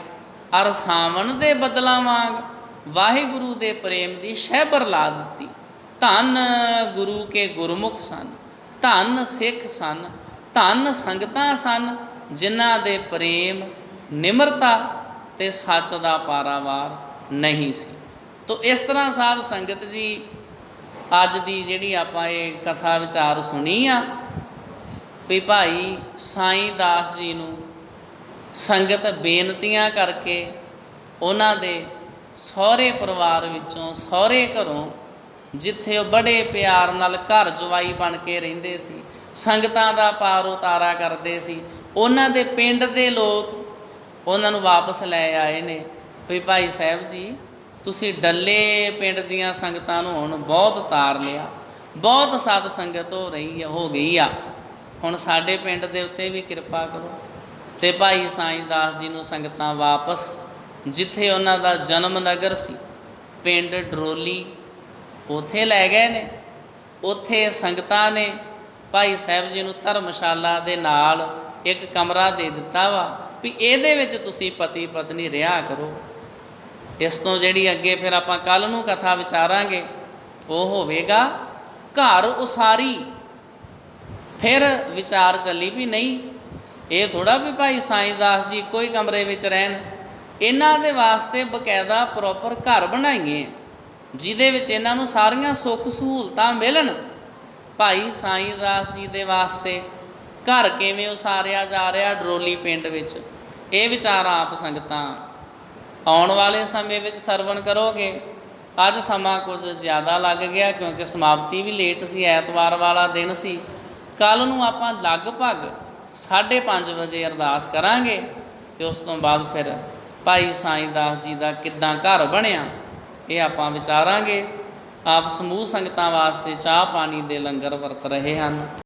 ਅਰ ਸਾਵਣ ਦੇ ਬਦਲਾਂ ਵਾਂਗ ਵਾਹਿਗੁਰੂ ਦੇ ਪ੍ਰੇਮ ਦੀ ਸ਼ਹਿਬਰ ਲਾ ਦਿੱਤੀ। ਧੰਨ ਗੁਰੂ ਕੇ ਗੁਰਮੁਖ ਸਨ, ਧੰਨ ਸਿੱਖ ਸਨ, ਧੰਨ ਸੰਗਤਾਂ ਸਨ ਜਿਨ੍ਹਾਂ ਦੇ ਪ੍ਰੇਮ, ਨਿਮਰਤਾ ਤੇ ਸੱਚ ਦਾ ਪਾਰਾਵਾਰ ਨਹੀਂ ਸੀ। ਤੋ ਇਸ ਤਰ੍ਹਾਂ ਸਾਧ ਸੰਗਤ ਜੀ, ਅੱਜ ਦੀ ਜਿਹੜੀ ਆਪਾਂ ਇਹ ਕਥਾ ਵਿਚਾਰ ਸੁਣੀ ਆ ਵੀ ਭਾਈ ਸਾਈਂ ਦਾਸ ਜੀ ਨੂੰ ਸੰਗਤ ਬੇਨਤੀਆਂ ਕਰਕੇ ਉਹਨਾਂ ਦੇ ਸਹੁਰੇ ਪਰਿਵਾਰ ਵਿੱਚੋਂ, ਸਹੁਰੇ ਘਰੋਂ, ਜਿੱਥੇ ਉਹ ਬੜੇ ਪਿਆਰ ਨਾਲ ਘਰ ਜਵਾਈ ਬਣ ਕੇ ਰਹਿੰਦੇ ਸੀ, ਸੰਗਤਾਂ ਦਾ ਪਾਰ ਉਤਾਰਾ ਕਰਦੇ ਸੀ, ਉਹਨਾਂ ਦੇ ਪਿੰਡ ਦੇ ਲੋਕ ਉਹਨਾਂ ਨੂੰ ਵਾਪਸ ਲੈ ਆਏ ਨੇ ਵੀ ਭਾਈ ਸਾਹਿਬ ਜੀ ਤੁਸੀਂ ਡੱਲੇ ਪਿੰਡ ਦੀਆਂ ਸੰਗਤਾਂ ਨੂੰ ਹੁਣ ਬਹੁਤ ਤਾਰ ਲਿਆ, ਬਹੁਤ ਸਤ ਸੰਗਤ ਹੋ ਗਈ ਆ, ਹੁਣ ਸਾਡੇ ਪਿੰਡ ਦੇ ਉੱਤੇ ਵੀ ਕਿਰਪਾ ਕਰੋ। ਤੇ ਭਾਈ ਸਾਈਂ ਦਾਸ ਜੀ ਨੂੰ ਸੰਗਤਾਂ ਵਾਪਸ ਜਿੱਥੇ ਉਹਨਾਂ ਦਾ ਜਨਮ ਨਗਰ ਸੀ, ਪਿੰਡ ਡਰੋਲੀ, ਉੱਥੇ ਲੈ ਗਏ ਨੇ। ਉੱਥੇ ਸੰਗਤਾਂ ਨੇ ਭਾਈ ਸਾਹਿਬ ਜੀ ਨੂੰ ਧਰਮਸ਼ਾਲਾ ਦੇ ਨਾਲ ਇੱਕ ਕਮਰਾ ਦੇ ਦਿੱਤਾ ਵਾ ਵੀ ਇਹਦੇ ਵਿੱਚ ਤੁਸੀਂ ਪਤੀ ਪਤਨੀ ਰਿਹਾ ਕਰੋ। ਇਸ ਤੋਂ ਜਿਹੜੀ ਅੱਗੇ ਫਿਰ ਆਪਾਂ ਕੱਲ੍ਹ ਨੂੰ ਕਥਾ ਵਿਚਾਰਾਂਗੇ ਉਹ ਹੋਵੇਗਾ ਘਰ ਉਸਾਰੀ। ਫਿਰ ਵਿਚਾਰ ਚੱਲੀ ਵੀ ਨਹੀਂ, ਇਹ ਥੋੜ੍ਹਾ ਵੀ ਭਾਈ ਸਾਈਂ ਦਾਸ ਜੀ ਇੱਕੋ ਹੀ ਕਮਰੇ ਵਿੱਚ ਰਹਿਣ, ਇਹਨਾਂ ਦੇ ਵਾਸਤੇ ਬਕਾਇਦਾ ਪ੍ਰੋਪਰ ਘਰ ਬਣਾਈਏ ਜਿਹਦੇ ਵਿੱਚ ਇਹਨਾਂ ਨੂੰ ਸਾਰੀਆਂ ਸੁੱਖ ਸਹੂਲਤਾਂ ਮਿਲਣ। ਭਾਈ ਸਾਈਂ ਦਾਸ ਜੀ ਦੇ ਵਾਸਤੇ ਘਰ ਕਿਵੇਂ ਉਸਾਰਿਆ ਜਾ ਰਿਹਾ ਡਰੋਲੀ ਪਿੰਡ ਵਿੱਚ, ਇਹ ਵਿਚਾਰ ਆਪ ਸੰਗਤਾਂ ਆਉਣ ਵਾਲੇ ਸਮੇਂ ਵਿੱਚ ਸਰਵਣ ਕਰੋਗੇ। ਅੱਜ ਸਮਾਂ ਕੁਝ ਜ਼ਿਆਦਾ ਲੱਗ ਗਿਆ ਕਿਉਂਕਿ ਸਮਾਪਤੀ ਵੀ ਲੇਟ ਸੀ, ਐਤਵਾਰ ਵਾਲਾ ਦਿਨ ਸੀ। ਕੱਲ੍ਹ ਨੂੰ ਆਪਾਂ ਲਗਭਗ 5:30 ਵਜੇ ਅਰਦਾਸ ਕਰਾਂਗੇ ਅਤੇ ਉਸ ਤੋਂ ਬਾਅਦ ਫਿਰ ਭਾਈ ਸਾਈਂ ਦਾਸ ਜੀ ਦਾ ਕਿੱਦਾਂ ਘਰ ਬਣਿਆ ਇਹ ਆਪਾਂ ਵਿਚਾਰਾਂਗੇ। ਆਪ ਸਮੂਹ ਸੰਗਤਾਂ ਵਾਸਤੇ ਚਾਹ ਪਾਣੀ ਦੇ ਲੰਗਰ ਵਰਤ ਰਹੇ ਹਨ।